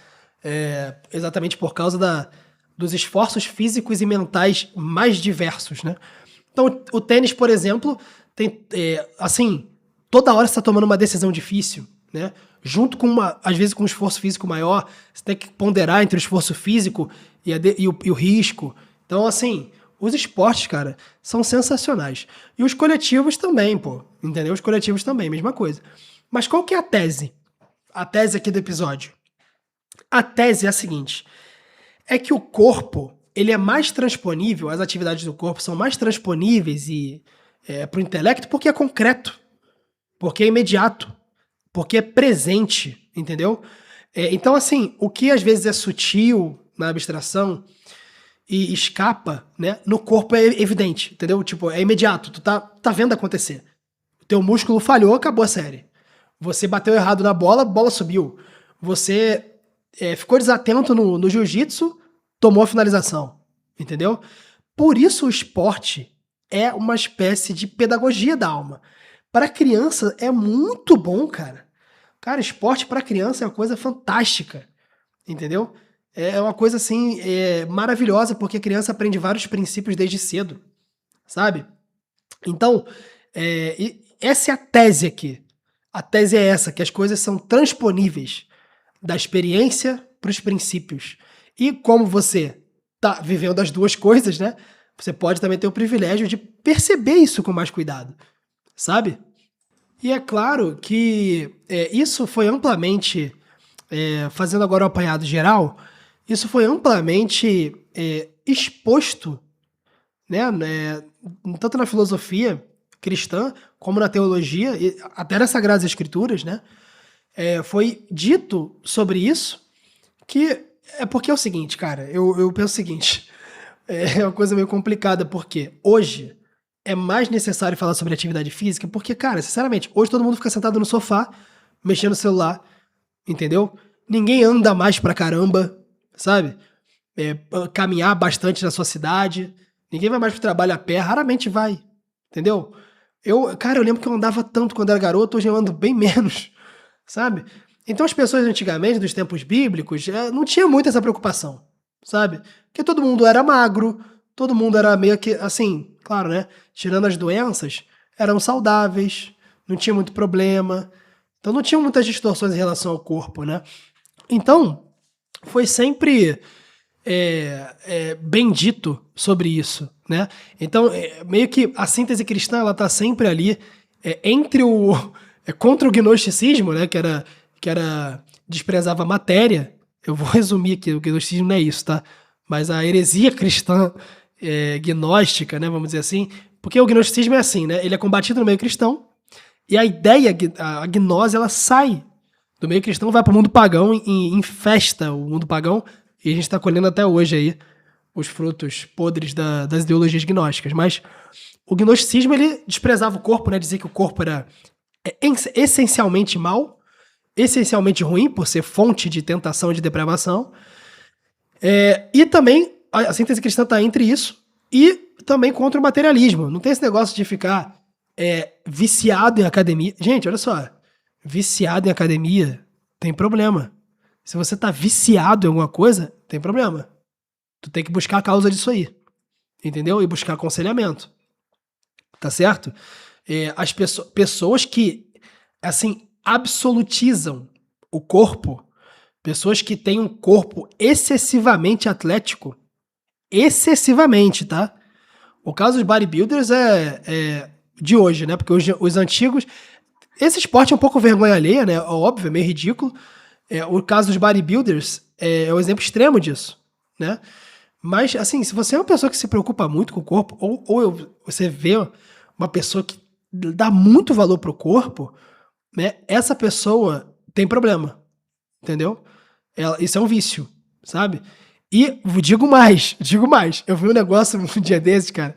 Exatamente por causa dos esforços físicos e mentais mais diversos, né? Então, o tênis, por exemplo, tem, assim, toda hora você está tomando uma decisão difícil, né? Junto com às vezes com um esforço físico maior, você tem que ponderar entre o esforço físico e o risco. Então, assim, os esportes, cara, são sensacionais. E os coletivos também, pô, entendeu? Os coletivos também, mesma coisa. Mas qual que é a tese? A tese aqui do episódio. A tese é a seguinte: é que o corpo, ele é mais transponível, as atividades do corpo são mais transponíveis para o intelecto porque é concreto, porque é imediato, porque é presente, entendeu? Então, assim, o que às vezes é sutil na abstração e escapa, né, no corpo é evidente, entendeu? Tipo, é imediato, tu tá vendo acontecer. O teu músculo falhou, acabou a série. Você bateu errado na bola, a bola subiu. Você ficou desatento no jiu-jitsu, tomou a finalização, entendeu? Por isso o esporte é uma espécie de pedagogia da alma. Para criança é muito bom, cara. Cara, esporte para criança é uma coisa fantástica, entendeu? É uma coisa assim maravilhosa porque a criança aprende vários princípios desde cedo, sabe? Então, essa é a tese aqui. A tese é essa, que as coisas são transponíveis da experiência para os princípios. E como você tá vivendo as duas coisas, né? Você pode também ter o privilégio de perceber isso com mais cuidado, sabe? E é claro que isso foi amplamente, fazendo agora o apanhado geral, isso foi amplamente exposto, né, tanto na filosofia cristã, como na teologia, e até nas Sagradas Escrituras, né? Foi dito sobre isso, que porque é o seguinte, cara, eu penso o seguinte, é uma coisa meio complicada, porque hoje é mais necessário falar sobre atividade física, porque, cara, sinceramente, hoje todo mundo fica sentado no sofá, mexendo no celular, entendeu? Ninguém anda mais pra caramba, sabe? Caminhar bastante na sua cidade, ninguém vai mais pro trabalho a pé, raramente vai, entendeu? Cara, eu lembro que eu andava tanto quando era garoto, hoje eu ando bem menos, sabe? Então as pessoas antigamente, dos tempos bíblicos, não tinha muito essa preocupação, sabe? Porque todo mundo era magro, todo mundo era meio que, assim, claro, né? Tirando as doenças, eram saudáveis, não tinha muito problema, então não tinha muitas distorções em relação ao corpo, né? Então, foi sempre bem dito sobre isso, né? Então, meio que a síntese cristã, ela tá sempre ali entre contra o gnosticismo, né? Que era desprezava a matéria. Eu vou resumir aqui, o gnosticismo não é isso, tá? Mas a heresia cristã gnóstica, né? Vamos dizer assim, porque o gnosticismo é assim, né? Ele é combatido no meio cristão e a ideia, a gnose, ela sai do meio cristão, vai para o mundo pagão e infesta o mundo pagão. E a gente está colhendo até hoje aí os frutos podres das ideologias gnósticas. Mas o gnosticismo, ele desprezava o corpo, né? Dizia que o corpo era essencialmente mal, essencialmente ruim, por ser fonte de tentação e de depravação. E também a síntese cristã está entre isso e também contra o materialismo. Não tem esse negócio de ficar viciado em academia. Gente, olha só. Viciado em academia tem problema. Se você tá viciado em alguma coisa, tem problema. Tu tem que buscar a causa disso aí. Entendeu? E buscar aconselhamento. Tá certo? As pessoas que, assim, absolutizam o corpo, pessoas que têm um corpo excessivamente atlético, excessivamente, tá? O caso dos bodybuilders é de hoje, né? Porque hoje, os antigos... Esse esporte é um pouco vergonha alheia, né? Óbvio, é meio ridículo. O caso dos bodybuilders é um exemplo extremo disso, né? Mas, assim, se você é uma pessoa que se preocupa muito com o corpo, ou você vê uma pessoa que dá muito valor pro corpo, né? Essa pessoa tem problema, entendeu? Isso é um vício, sabe? E digo mais. Eu vi um negócio um dia desses, cara.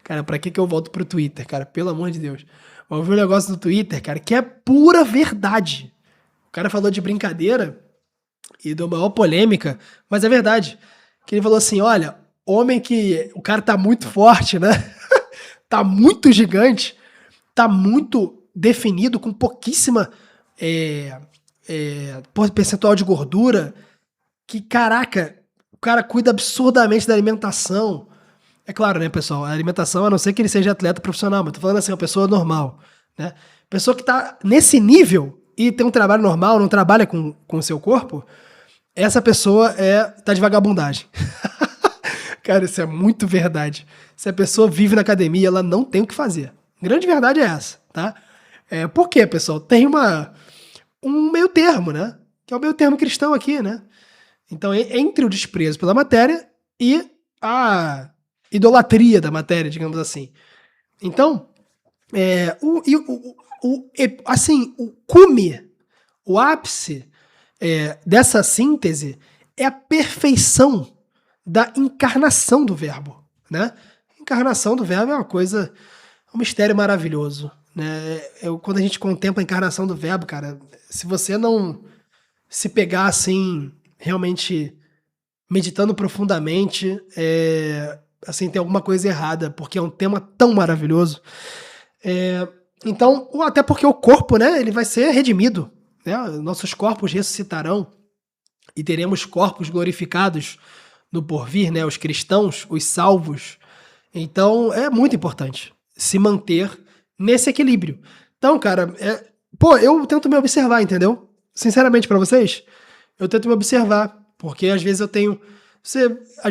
Cara, pra que eu volto pro Twitter, cara? Pelo amor de Deus. Eu vi um negócio no Twitter, cara, que é pura verdade. O cara falou de brincadeira e deu maior polêmica, mas é verdade. Que ele falou assim: olha, homem que. O cara tá muito forte, né? Tá muito gigante, tá muito definido, com pouquíssima percentual de gordura. Que, caraca, o cara cuida absurdamente da alimentação. É claro, né, pessoal? A alimentação, a não ser que ele seja atleta profissional, mas tô falando assim, uma pessoa normal, né? Pessoa que tá nesse nível e tem um trabalho normal, não trabalha com o seu corpo, essa pessoa tá de vagabundagem. Cara, isso é muito verdade. Se a pessoa vive na academia, ela não tem o que fazer. Grande verdade é essa, tá? Por quê, pessoal? Tem um meio termo, né? Que é o meio termo cristão aqui, né? Então, entre o desprezo pela matéria e a idolatria da matéria, digamos assim. Então, o cume, o ápice dessa síntese é a perfeição da encarnação do verbo, né? A encarnação do verbo é uma coisa, um mistério maravilhoso, né? Quando a gente contempla a encarnação do verbo, cara, se você não se pegar assim, realmente meditando profundamente, assim, tem alguma coisa errada, porque é um tema tão maravilhoso. Então, até porque o corpo, né, ele vai ser redimido, né? Nossos corpos ressuscitarão e teremos corpos glorificados no porvir, né? Os cristãos, os salvos. Então, é muito importante se manter nesse equilíbrio. Então, cara, eu tento me observar, entendeu? Sinceramente pra vocês, eu tento me observar, porque às vezes às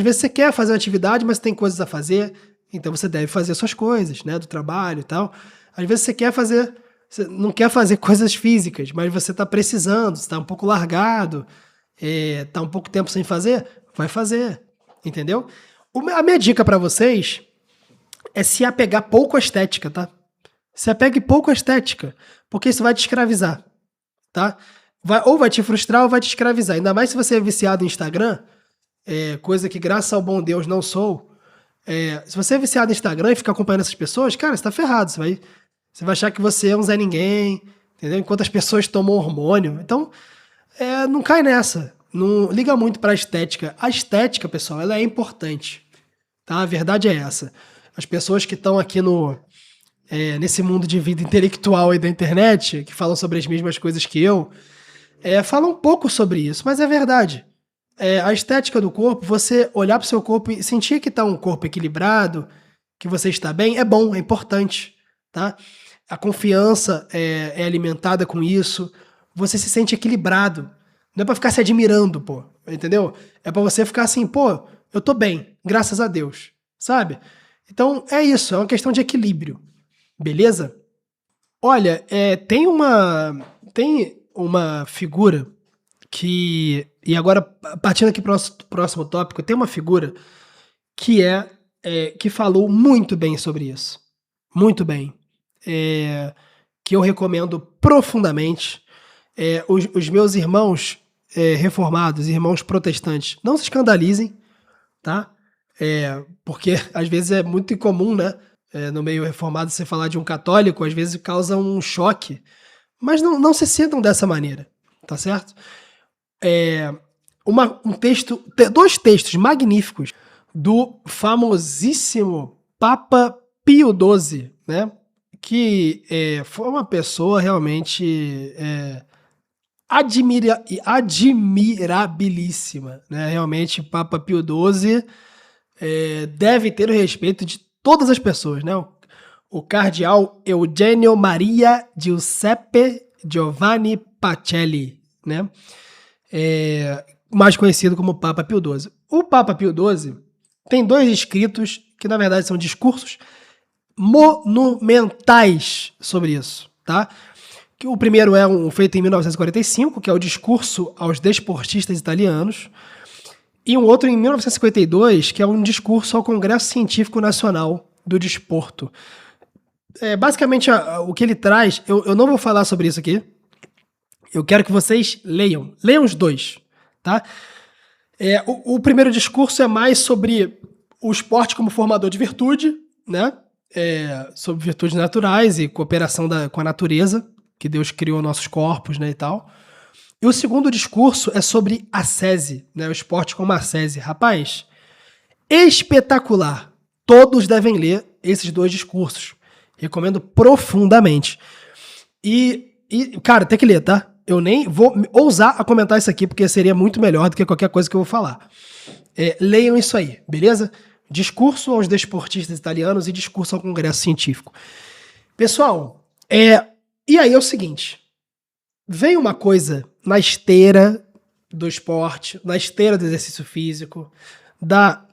vezes você quer fazer uma atividade, mas tem coisas a fazer, então você deve fazer suas coisas, né, do trabalho e tal. Às vezes você não quer fazer coisas físicas, mas você tá precisando, você tá um pouco largado, tá um pouco tempo sem fazer, vai fazer, entendeu? A minha dica pra vocês é se apegar pouco à estética, tá? Se apegue pouco à estética, porque isso vai te escravizar, tá? Ou vai te frustrar ou vai te escravizar. Ainda mais se você é viciado em Instagram, coisa que graças ao bom Deus não sou. Se você é viciado em Instagram e fica acompanhando essas pessoas, cara, você tá ferrado. Você vai achar que você é um Zé Ninguém, entendeu? Enquanto as pessoas tomam hormônio. Então, não cai nessa. Não liga muito pra estética. A estética, pessoal, ela é importante, tá? A verdade é essa. As pessoas que estão aqui nesse mundo de vida intelectual aí da internet, que falam sobre as mesmas coisas que eu, falam um pouco sobre isso, mas é verdade. A estética do corpo, você olhar para o seu corpo e sentir que está um corpo equilibrado, que você está bem, é bom, é importante, tá? A confiança é alimentada com isso, você se sente equilibrado. Não é para ficar se admirando, pô, entendeu? É para você ficar assim, pô, eu tô bem, graças a Deus, sabe? Então é isso, é uma questão de equilíbrio, beleza? Olha, tem uma figura e agora, partindo aqui para o próximo tópico, tem uma figura que falou muito bem sobre isso. Muito bem. Que eu recomendo profundamente. Os meus irmãos reformados, irmãos protestantes, não se escandalizem, tá? Porque às vezes é muito incomum, né? No meio reformado você falar de um católico, às vezes causa um choque. Mas não se sintam dessa maneira, tá certo? Dois textos magníficos do famosíssimo Papa Pio XII, né? Que foi uma pessoa realmente admirabilíssima, né? Realmente, Papa Pio XII deve ter o respeito de todas as pessoas, né? O cardeal Eugenio Maria Giuseppe Giovanni Pacelli, né? Mais conhecido como Papa Pio XII. O Papa Pio XII tem dois escritos que, na verdade, são discursos monumentais sobre isso, tá? O primeiro feito em 1945, que é o Discurso aos Desportistas Italianos, e um outro em 1952, que é um discurso ao Congresso Científico Nacional do Desporto. Basicamente, o que ele traz, eu não vou falar sobre isso aqui, eu quero que vocês leiam os dois, tá? O primeiro discurso é mais sobre o esporte como formador de virtude, né? Sobre virtudes naturais e cooperação com a natureza, que Deus criou nossos corpos, né, e tal. E o segundo discurso é sobre ascese, né? O esporte como ascese. Rapaz, espetacular. Todos devem ler esses dois discursos. Recomendo profundamente. Cara, tem que ler, tá? Eu nem vou ousar a comentar isso aqui, porque seria muito melhor do que qualquer coisa que eu vou falar. Leiam isso aí, beleza? Discurso aos desportistas italianos e discurso ao Congresso Científico. Pessoal, e aí é o seguinte. Vem uma coisa na esteira do esporte, na esteira do exercício físico, da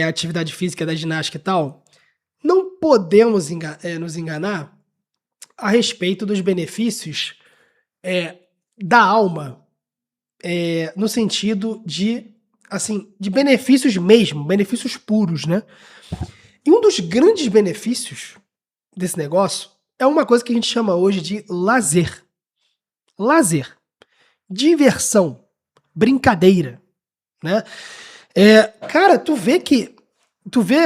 atividade física, da ginástica e tal. Não podemos nos enganar a respeito dos benefícios da alma, no sentido de benefícios mesmo, benefícios puros, né? E um dos grandes benefícios desse negócio é uma coisa que a gente chama hoje de lazer. Lazer, diversão, brincadeira, né? Cara, tu vê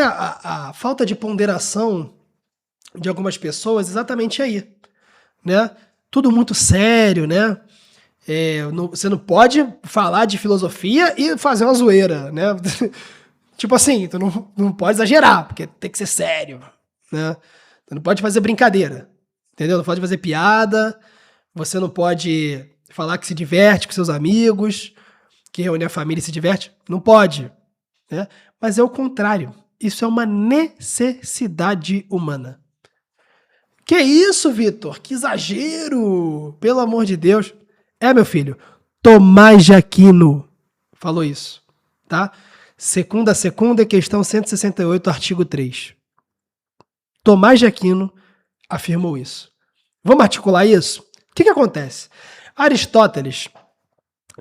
a falta de ponderação de algumas pessoas exatamente aí, né? Tudo muito sério, né? Você não pode falar de filosofia e fazer uma zoeira, né? Tipo assim, tu não pode exagerar, porque tem que ser sério, né? Tu não pode fazer brincadeira, entendeu? Não pode fazer piada, você não pode falar que se diverte com seus amigos, que reúne a família e se diverte. Não pode, né? Mas é o contrário. Isso é uma necessidade humana. Que isso, Vitor? Que exagero! Pelo amor de Deus. Meu filho, Tomás de Aquino falou isso, tá? Segunda, questão 168, artigo 3. Tomás de Aquino afirmou isso. Vamos articular isso? O que acontece? Aristóteles,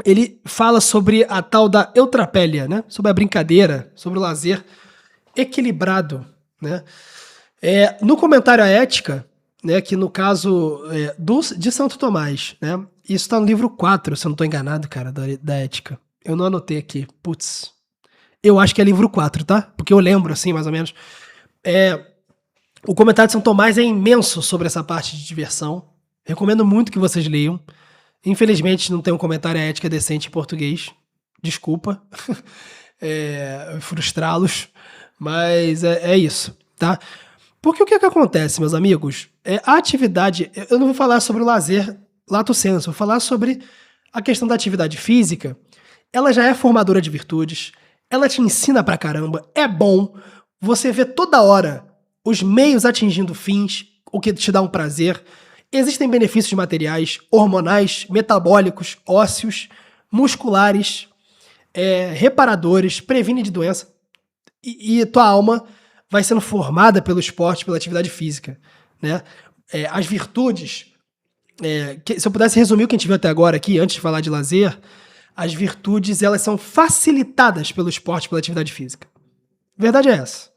ele fala sobre a tal da eutropélia, né? Sobre a brincadeira, sobre o lazer equilibrado, né? No comentário à Ética, né, que no caso de Santo Tomás, né? Isso está no livro 4, se eu não estou enganado, cara, da Ética. Eu não anotei aqui. Putz. Eu acho que é livro 4, tá? Porque eu lembro, assim, mais ou menos. O comentário de São Tomás é imenso sobre essa parte de diversão. Recomendo muito que vocês leiam. Infelizmente, não tem um comentário à ética decente em português. Desculpa. Frustrá-los. Mas é isso, tá? Porque o que acontece, meus amigos? A atividade... Eu não vou falar sobre o lazer lato sensu, vou falar sobre a questão da atividade física. Ela já é formadora de virtudes, ela te ensina pra caramba, é bom, você vê toda hora os meios atingindo fins, o que te dá um prazer. Existem benefícios materiais, hormonais, metabólicos, ósseos, musculares, reparadores, previne de doença. E tua alma vai sendo formada pelo esporte, pela atividade física, né? As virtudes... se eu pudesse resumir o que a gente viu até agora aqui, antes de falar de lazer, as virtudes, elas são facilitadas pelo esporte, pela atividade física. Verdade é essa.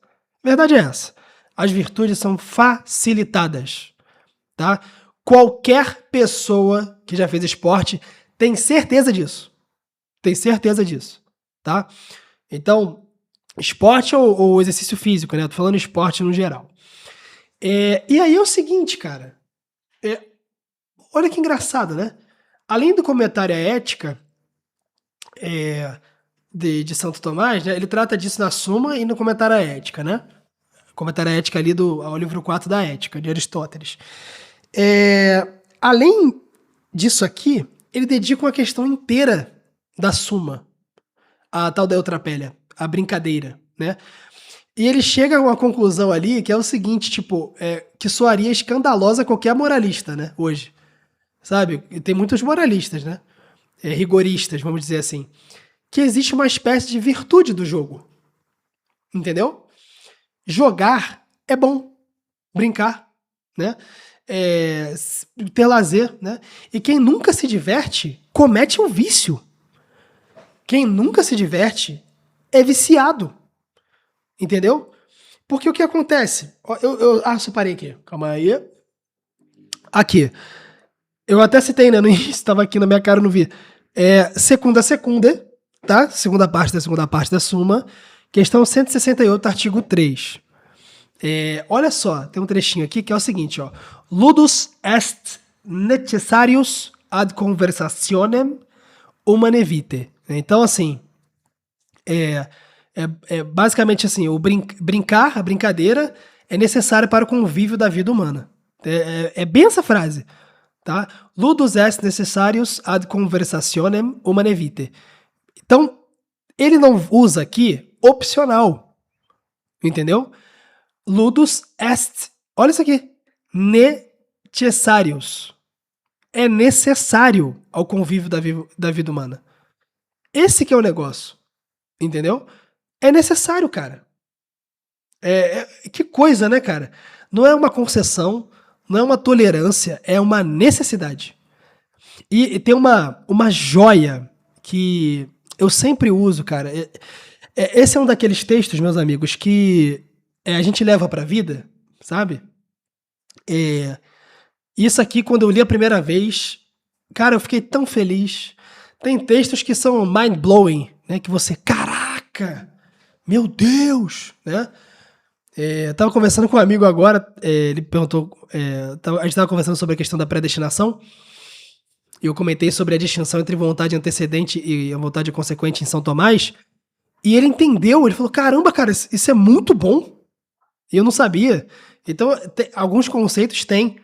Verdade é essa. As virtudes são facilitadas, tá? Qualquer pessoa que já fez esporte tem certeza disso. Tem certeza disso, tá? Então, esporte ou exercício físico, né? Tô falando esporte no geral. E aí é o seguinte, cara. Olha que engraçado, né? Além do comentário à ética de Santo Tomás, né? Ele trata disso na Suma e no comentário à ética, né? Comentário à ética ali ao livro 4 da Ética, de Aristóteles. Além disso aqui, ele dedica uma questão inteira da Suma, a tal da eutropélia, a brincadeira, né? E ele chega a uma conclusão ali que é o seguinte, tipo, que soaria escandalosa a qualquer moralista, né, hoje. Sabe? E tem muitos moralistas, né? Rigoristas, vamos dizer assim. Que existe uma espécie de virtude do jogo. Entendeu? Jogar é bom. Brincar, né? Ter lazer, né? E quem nunca se diverte, comete um vício. Quem nunca se diverte é viciado. Entendeu? Porque o que acontece? Eu separei aqui. Calma aí. Aqui. Eu até citei, né? No início, estava aqui na minha cara, eu não vi. Segunda, tá? Segunda parte da Suma. Questão 168, artigo 3. Olha só, tem um trechinho aqui que é o seguinte, ó. Ludus est necessarius ad conversationem humane vitae. Então, assim, basicamente assim, brincar, a brincadeira, é necessária para o convívio da vida humana. É bem essa frase, tá? Ludus est necessarius ad conversationem humane vitae. Então, ele não usa aqui opcional, entendeu? Ludus est, olha isso aqui, necessarius. É necessário ao convívio da vida humana. Esse que é o negócio, entendeu? É necessário, cara. Que coisa, né, cara? Não é uma concessão, não é uma tolerância, é uma necessidade. E tem uma joia que eu sempre uso, cara. Esse é um daqueles textos, meus amigos, que a gente leva pra vida, sabe? Isso aqui, quando eu li a primeira vez, cara, eu fiquei tão feliz. Tem textos que são mind-blowing, né? Que você, caraca, meu Deus, né? Eu tava conversando com um amigo agora, ele perguntou, a gente tava conversando sobre a questão da predestinação, e eu comentei sobre a distinção entre vontade antecedente e a vontade consequente em São Tomás, e ele entendeu, ele falou, caramba, cara, isso é muito bom, e eu não sabia. Então, alguns conceitos têm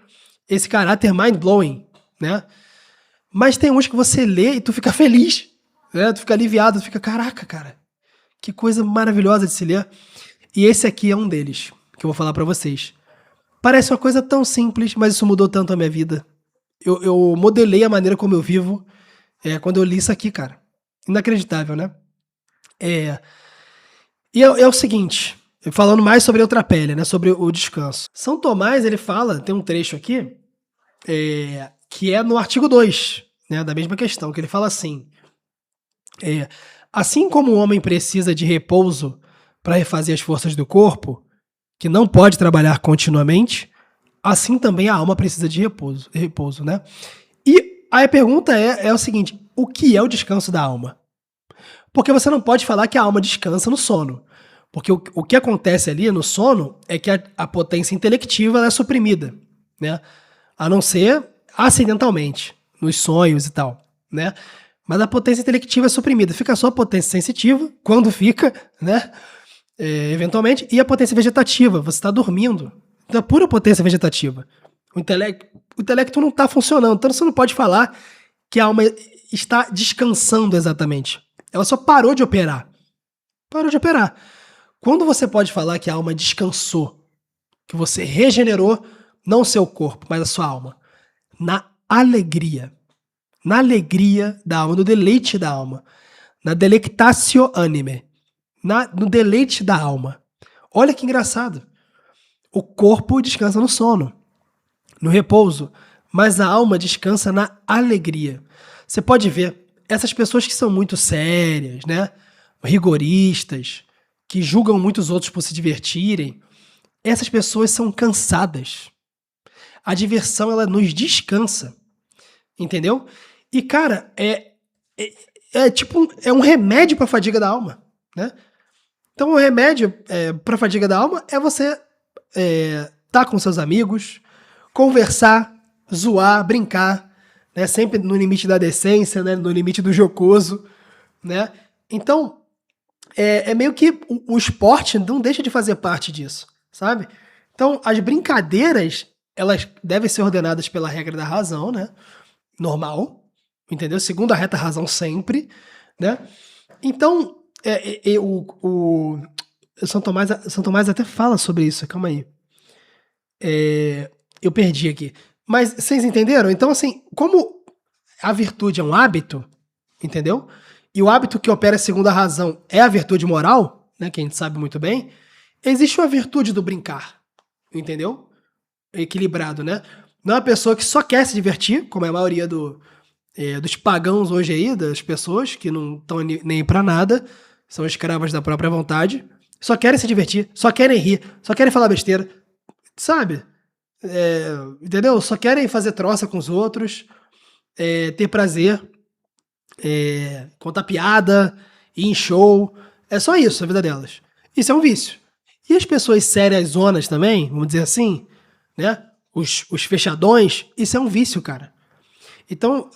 esse caráter mind-blowing, né? Mas tem uns que você lê e tu fica feliz, né? Tu fica aliviado, tu fica, caraca, cara, que coisa maravilhosa de se ler. E esse aqui é um deles, que eu vou falar pra vocês. Parece uma coisa tão simples, mas isso mudou tanto a minha vida. Eu modelei a maneira como eu vivo quando eu li isso aqui, cara. Inacreditável, né? E é o seguinte, falando mais sobre a outra pele, né? Sobre o descanso. São Tomás, ele fala, tem um trecho aqui, que é no artigo 2, né? Da mesma questão, que ele fala assim, assim como o homem precisa de repouso para refazer as forças do corpo, que não pode trabalhar continuamente, assim também a alma precisa de repouso, né? E aí a pergunta é o seguinte, o que é o descanso da alma? Porque você não pode falar que a alma descansa no sono. Porque o que acontece ali no sono é que a potência intelectiva ela é suprimida, né? A não ser acidentalmente, nos sonhos e tal, né? Mas a potência intelectiva é suprimida. Fica só a potência sensitiva, quando fica, né? Eventualmente, e a potência vegetativa, você está dormindo. Então, é pura potência vegetativa. O intelecto não está funcionando, então você não pode falar que a alma está descansando exatamente. Ela só parou de operar. Parou de operar. Quando você pode falar que a alma descansou, que você regenerou, não o seu corpo, mas a sua alma, na alegria. Na alegria da alma, no deleite da alma. Na delectatio anime. No deleite da alma. Olha que engraçado. O corpo descansa no sono, no repouso, mas a alma descansa na alegria. Você pode ver, essas pessoas que são muito sérias, né, rigoristas, que julgam muitos outros por se divertirem, essas pessoas são cansadas. A diversão, ela nos descansa, entendeu? E, cara, é um remédio para a fadiga da alma, né? Então, o remédio para a fadiga da alma é você tá com seus amigos, conversar, zoar, brincar, né? Sempre no limite da decência, né? No limite do jocoso, né? Então, meio que o esporte não deixa de fazer parte disso, sabe? Então, as brincadeiras, elas devem ser ordenadas pela regra da razão, né? Normal, entendeu? Segundo a reta razão sempre, né? Então, São Tomás até fala sobre isso, calma aí. Eu perdi aqui. Mas vocês entenderam? Então, assim, como a virtude é um hábito, entendeu? E o hábito que opera segundo a razão é a virtude moral, né, que a gente sabe muito bem, existe uma virtude do brincar, entendeu? Equilibrado, né? Não é uma pessoa que só quer se divertir, como é a maioria dos pagãos hoje aí, das pessoas que não estão nem pra nada, são escravas da própria vontade, só querem se divertir, só querem rir, só querem falar besteira, sabe? Entendeu? Só querem fazer troça com os outros, ter prazer, contar piada, ir em show. É só isso a vida delas. Isso é um vício. E as pessoas sérias zonas também, vamos dizer assim, né? Os fechadões, isso é um vício, cara. Então,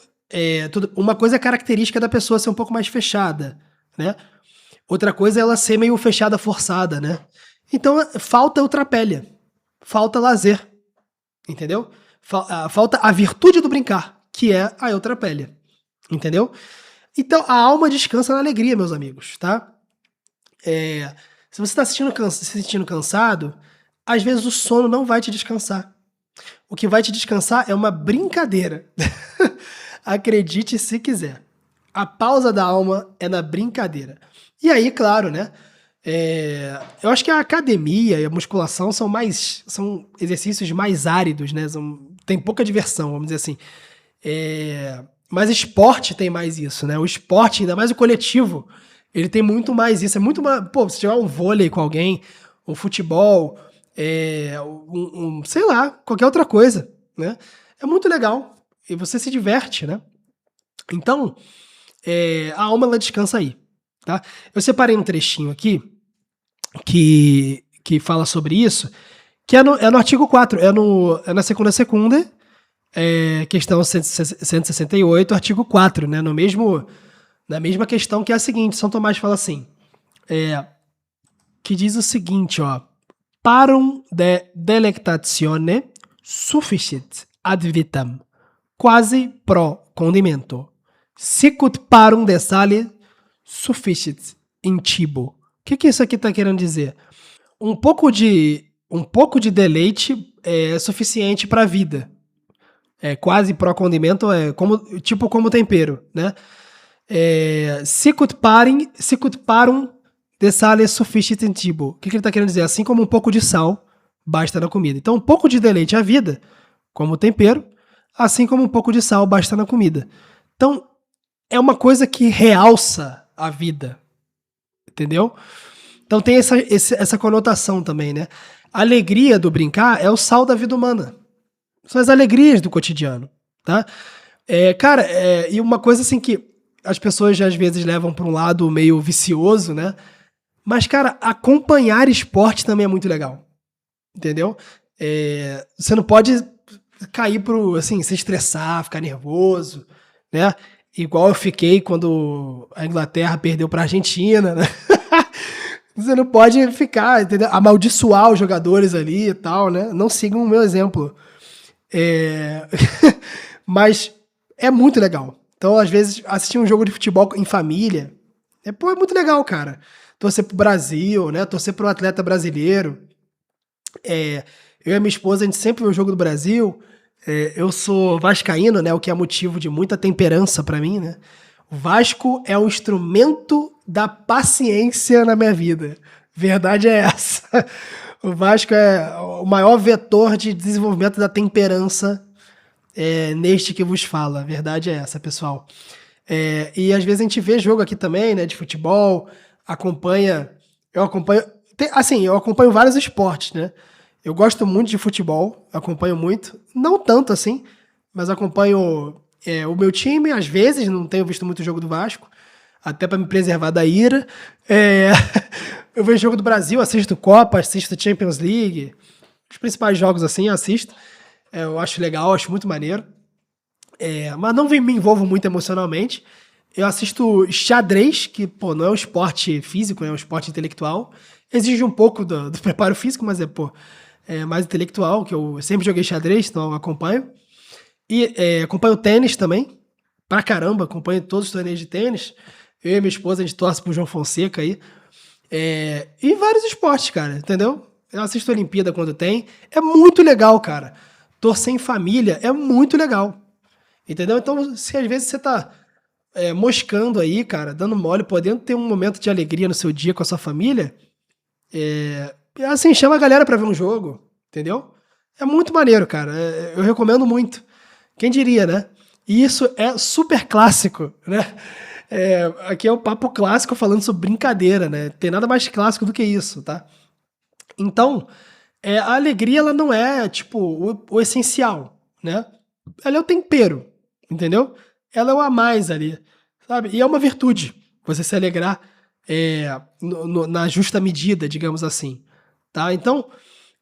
Uma coisa é característica da pessoa ser um pouco mais fechada, né? Outra coisa é ela ser meio fechada forçada, né? Então falta eutrapelia, falta lazer, entendeu? Falta a virtude do brincar, que é a eutrapelia, entendeu? Então a alma descansa na alegria, meus amigos, tá? Se você está se sentindo cansado, às vezes o sono não vai te descansar. O que vai te descansar é uma brincadeira. Acredite se quiser. A pausa da alma é na brincadeira. E aí, claro, né? Eu acho que a academia e a musculação são exercícios mais áridos, né? Tem pouca diversão, vamos dizer assim. Mas esporte tem mais isso, né? O esporte, ainda mais o coletivo, ele tem muito mais isso. É muito mais. Pô, se tiver um vôlei com alguém, um futebol, sei lá, qualquer outra coisa, né? É muito legal. E você se diverte, né? Então, a alma ela descansa aí, tá? Eu separei um trechinho aqui que fala sobre isso, que é no artigo 4, é na segunda secunda, questão 168, artigo 4, né? Na mesma questão, que é a seguinte: São Tomás fala assim, que diz o seguinte, ó: parum de delectatione sufficit ad vitam, quasi pro condimento. Sicut parum de sale sufficit in cibo. O que isso aqui está querendo dizer? Um pouco de deleite é suficiente para a vida. Quase pro condimento, como tempero, né? Sicut parum de sale sufficit in cibo. O que ele está querendo dizer? Assim como um pouco de sal basta na comida. Então, um pouco de deleite à vida, como tempero, assim como um pouco de sal basta na comida. Então, é uma coisa que realça a vida, entendeu? Então tem essa conotação também, né? A alegria do brincar é o sal da vida humana. São as alegrias do cotidiano, tá? Cara, e uma coisa assim que as pessoas às vezes levam para um lado meio vicioso, né? Mas, cara, acompanhar esporte também é muito legal, entendeu? Você não pode cair assim, se estressar, ficar nervoso, né? Igual eu fiquei quando a Inglaterra perdeu para a Argentina, né? Você não pode ficar, entendeu? Amaldiçoar os jogadores ali e tal, né? Não sigam o meu exemplo. Mas é muito legal. Então, às vezes, assistir um jogo de futebol em família é muito legal, cara. Torcer pro Brasil, né? Torcer pro atleta brasileiro. Eu e a minha esposa, a gente sempre vê o jogo do Brasil. Eu sou vascaíno, né? O que é motivo de muita temperança pra mim, né? O Vasco é um instrumento da paciência na minha vida. Verdade é essa. O Vasco é o maior vetor de desenvolvimento da temperança neste que vos fala. Verdade é essa, pessoal. E às vezes a gente vê jogo aqui também, né? De futebol, eu acompanho vários esportes, né? Eu gosto muito de futebol, acompanho muito. Não tanto assim, mas acompanho o meu time, às vezes, não tenho visto muito jogo do Vasco, até para me preservar da ira. Eu vejo jogo do Brasil, assisto Copa, assisto Champions League, os principais jogos assim, eu assisto. Eu acho legal, acho muito maneiro. Mas não me envolvo muito emocionalmente. Eu assisto xadrez, que não é um esporte físico, é um esporte intelectual. Exige um pouco do preparo físico, mas é mais intelectual, que eu sempre joguei xadrez, então eu acompanho. E acompanho tênis também, pra caramba, acompanho todos os torneios de tênis. Eu e minha esposa, a gente torce pro João Fonseca aí. E vários esportes, cara, entendeu? Eu assisto a Olimpíada quando tem. É muito legal, cara. Torcer em família é muito legal. Entendeu? Então, se às vezes você tá moscando aí, cara, dando mole, podendo ter um momento de alegria no seu dia com a sua família, assim, chama a galera pra ver um jogo, entendeu? É muito maneiro, cara. Eu recomendo muito. Quem diria, né? E isso é super clássico, né? Aqui é o papo clássico falando sobre brincadeira, né? Tem nada mais clássico do que isso, tá? Então, a alegria, ela não é, tipo, o essencial, né? Ela é o tempero, entendeu? Ela é o a mais ali, sabe? E é uma virtude você se alegrar na justa medida, digamos assim, tá? Então,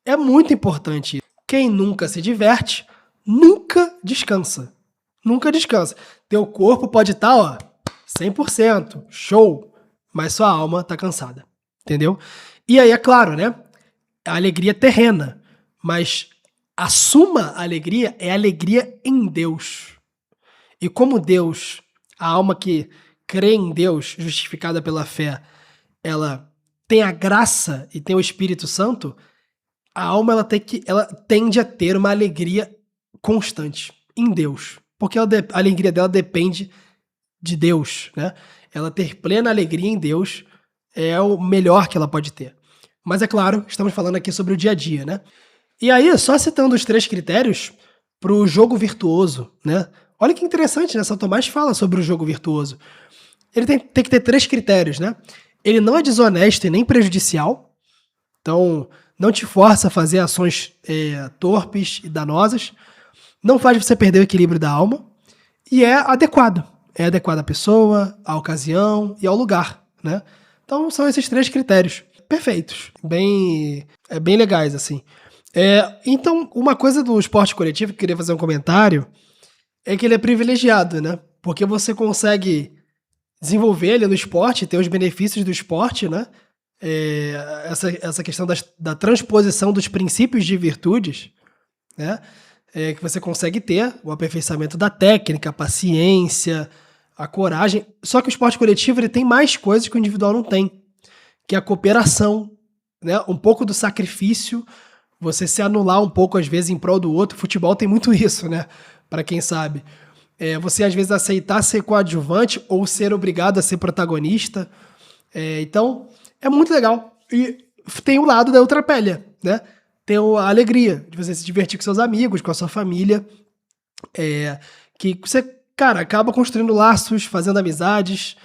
é muito importante. Quem nunca se diverte, nunca descansa. nunca descansa. Teu corpo pode estar, ó, 100%, show, mas sua alma tá cansada, entendeu? E aí, é claro, né? A alegria terrena, mas a suma alegria é alegria em Deus. E como Deus, a alma que crê em Deus, justificada pela fé, ela tem a graça e tem o Espírito Santo, a alma ela tende a ter uma alegria constante em Deus. Porque a alegria dela depende de Deus, né? Ela ter plena alegria em Deus é o melhor que ela pode ter. Mas é claro, estamos falando aqui sobre o dia a dia, né? E aí, só citando os 3 critérios para o jogo virtuoso, né? Olha que interessante, né? São Tomás fala sobre o jogo virtuoso. Ele tem que ter 3 critérios, né? Ele não é desonesto e nem prejudicial, então não te força a fazer ações torpes e danosas, não faz você perder o equilíbrio da alma e é adequado. É adequado à pessoa, à ocasião e ao lugar, né? Então são esses 3 critérios perfeitos, bem legais, assim. Então, uma coisa do esporte coletivo que eu queria fazer um comentário é que ele é privilegiado, né? Porque você consegue desenvolver ele no esporte, ter os benefícios do esporte, né? Essa questão da transposição dos princípios de virtudes, né? Que você consegue ter o aperfeiçoamento da técnica, a paciência, a coragem. Só que o esporte coletivo ele tem mais coisas que o individual não tem, que é a cooperação, né? Um pouco do sacrifício, você se anular um pouco às vezes em prol do outro. Futebol tem muito isso, né? Para quem sabe. Você às vezes aceitar ser coadjuvante ou ser obrigado a ser protagonista. Então, é muito legal. E tem o lado da Eutropélia, né? Tem a alegria de você se divertir com seus amigos, com a sua família. Que você, cara, acaba construindo laços, fazendo amizades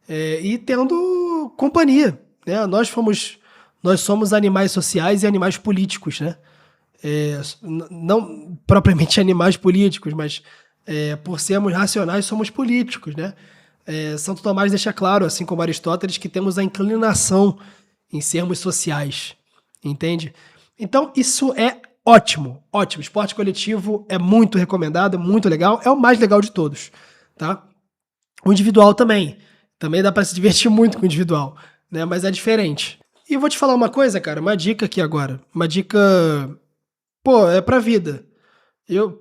e tendo companhia, né? Nós somos animais sociais e animais políticos, né? Não propriamente animais políticos, mas por sermos racionais, somos políticos, né? Santo Tomás deixa claro, assim como Aristóteles, que temos a inclinação em sermos sociais, entende? Então, isso é ótimo, ótimo. Esporte coletivo é muito recomendado, muito legal, é o mais legal de todos, tá? O individual também dá para se divertir muito com o individual, né? Mas é diferente. E eu vou te falar uma coisa, cara, uma dica aqui agora, uma dica, é pra vida.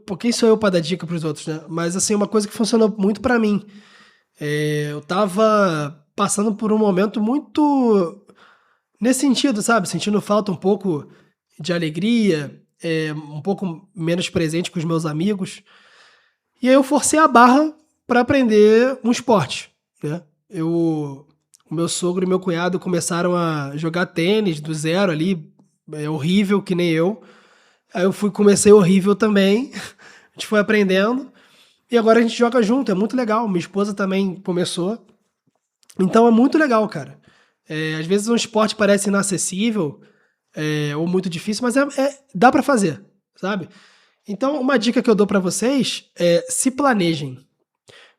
Por quem sou eu pra dar dica pros outros, né? Mas, assim, uma coisa que funcionou muito pra mim. Eu tava passando por um momento muito nesse sentido, sabe? Sentindo falta um pouco de alegria, um pouco menos presente com os meus amigos. E aí eu forcei a barra pra aprender um esporte, né? O meu sogro e meu cunhado começaram a jogar tênis do zero ali, horrível, que nem eu. Aí comecei horrível também, a gente foi aprendendo, e agora a gente joga junto, é muito legal. Minha esposa também começou, então é muito legal, cara. Às vezes um esporte parece inacessível, ou muito difícil, mas dá pra fazer, sabe? Então uma dica que eu dou pra vocês é se planejem,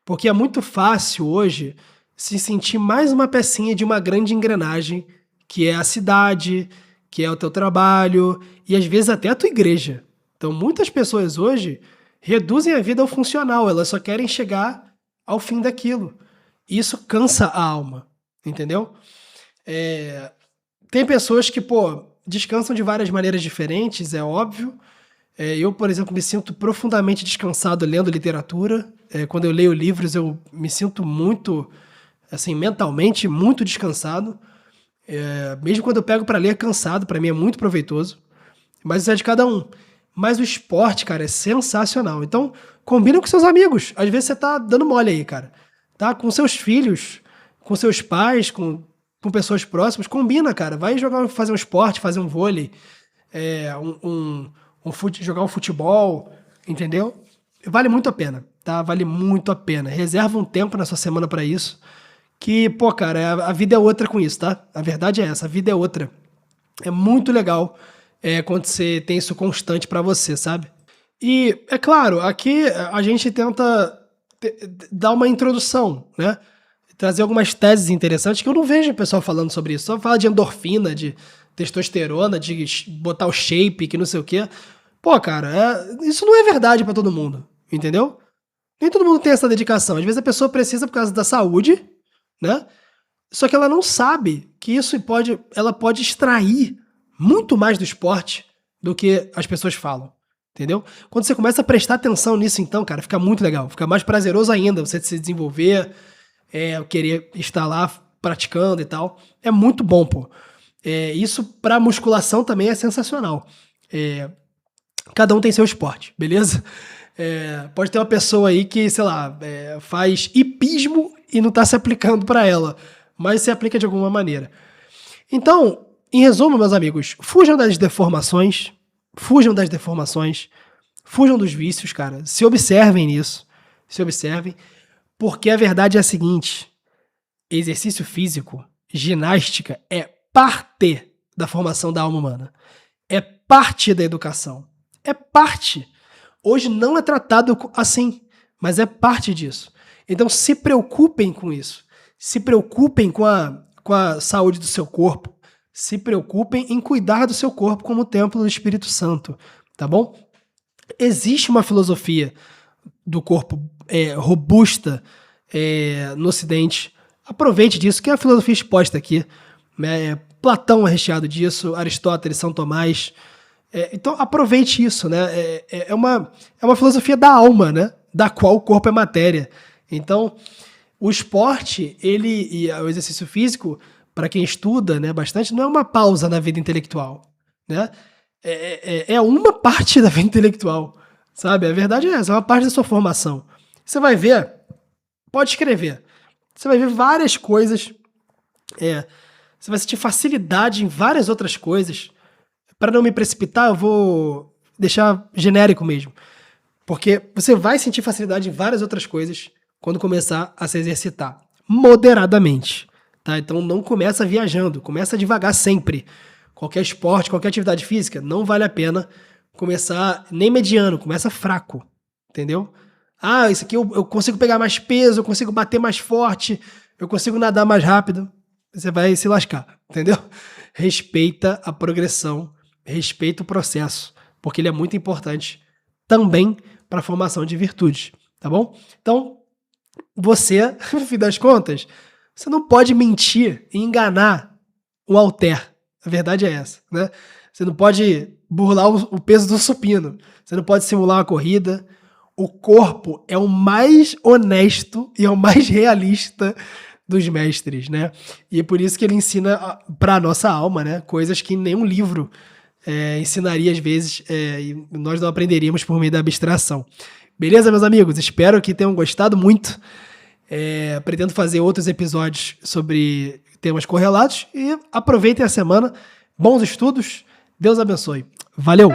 porque é muito fácil hoje se sentir mais uma pecinha de uma grande engrenagem, que é a cidade, que é o teu trabalho e às vezes até a tua igreja. Então muitas pessoas hoje reduzem a vida ao funcional, elas só querem chegar ao fim daquilo. E isso cansa a alma, entendeu? Tem pessoas que, descansam de várias maneiras diferentes, é óbvio. Eu, por exemplo, me sinto profundamente descansado lendo literatura. Quando eu leio livros, eu me sinto muito, assim, mentalmente muito descansado. Mesmo quando eu pego pra ler cansado, pra mim é muito proveitoso. Mas isso é de cada um. Mas o esporte, cara, é sensacional. Então, combina com seus amigos. Às vezes você tá dando mole aí, cara. Tá? Com seus filhos, com seus pais, com pessoas próximas. Combina, cara. Vai fazer um esporte, fazer um vôlei, jogar um futebol, entendeu? Vale muito a pena, tá? Vale muito a pena. Reserva um tempo na sua semana pra isso. Que, cara, a vida é outra com isso, tá? A verdade é essa, a vida é outra. É muito legal quando você tem isso constante pra você, sabe? E, é claro, aqui a gente tenta dar uma introdução, né? Trazer algumas teses interessantes que eu não vejo o pessoal falando sobre isso. Só fala de endorfina, de testosterona, de botar o shape, que não sei o quê. Cara, isso não é verdade pra todo mundo, entendeu? Nem todo mundo tem essa dedicação. Às vezes a pessoa precisa por causa da saúde, né? Só que ela não sabe que ela pode extrair muito mais do esporte do que as pessoas falam, entendeu? Quando você começa a prestar atenção nisso, então, cara, fica muito legal. Fica mais prazeroso ainda você se desenvolver, querer estar lá praticando e tal. É muito bom, pô. Isso pra musculação também é sensacional. Cada um tem seu esporte, beleza? Pode ter uma pessoa aí que, sei lá, faz hipismo e não tá se aplicando pra ela, mas se aplica de alguma maneira. Então, em resumo, meus amigos, fujam das deformações, fujam dos vícios, cara. Se observem nisso, porque a verdade é a seguinte: exercício físico, ginástica é parte da formação da alma humana. É parte da educação. É parte. Hoje não é tratado assim, mas é parte disso. Então se preocupem com isso. Se preocupem com a saúde do seu corpo. Se preocupem em cuidar do seu corpo como templo do Espírito Santo, tá bom? Existe uma filosofia do corpo robusta no Ocidente. Aproveite disso, que é a filosofia exposta aqui. Platão é recheado disso, Aristóteles, São Tomás. Então aproveite isso, né? É uma filosofia da alma, né? Da qual o corpo é matéria. Então, o esporte, e o exercício físico, para quem estuda, né, bastante, não é uma pausa na vida intelectual, né? É uma parte da vida intelectual, sabe? A verdade é essa, é uma parte da sua formação. Você vai ver, pode escrever, você vai ver várias coisas, você vai sentir facilidade em várias outras coisas. Para não me precipitar, eu vou deixar genérico mesmo, porque você vai sentir facilidade em várias outras coisas quando começar a se exercitar, moderadamente. Tá? Então não começa viajando, começa devagar sempre. Qualquer esporte, qualquer atividade física, não vale a pena começar nem mediano, começa fraco, entendeu? Isso aqui eu consigo pegar mais peso, eu consigo bater mais forte, eu consigo nadar mais rápido. Você vai se lascar, entendeu? Respeita a progressão, respeita o processo, porque ele é muito importante também para a formação de virtudes, tá bom? Então, você, no fim das contas, você não pode mentir e enganar o halter. A verdade é essa, né? Você não pode burlar o peso do supino. Você não pode simular uma corrida. O corpo é o mais honesto e é o mais realista dos mestres, né? E é por isso que ele ensina para a nossa alma, né? Coisas que nenhum livro ensinaria às vezes e nós não aprenderíamos por meio da abstração. Beleza, meus amigos? Espero que tenham gostado muito. Pretendo fazer outros episódios sobre temas correlatos e aproveitem a semana. Bons estudos. Deus abençoe. Valeu!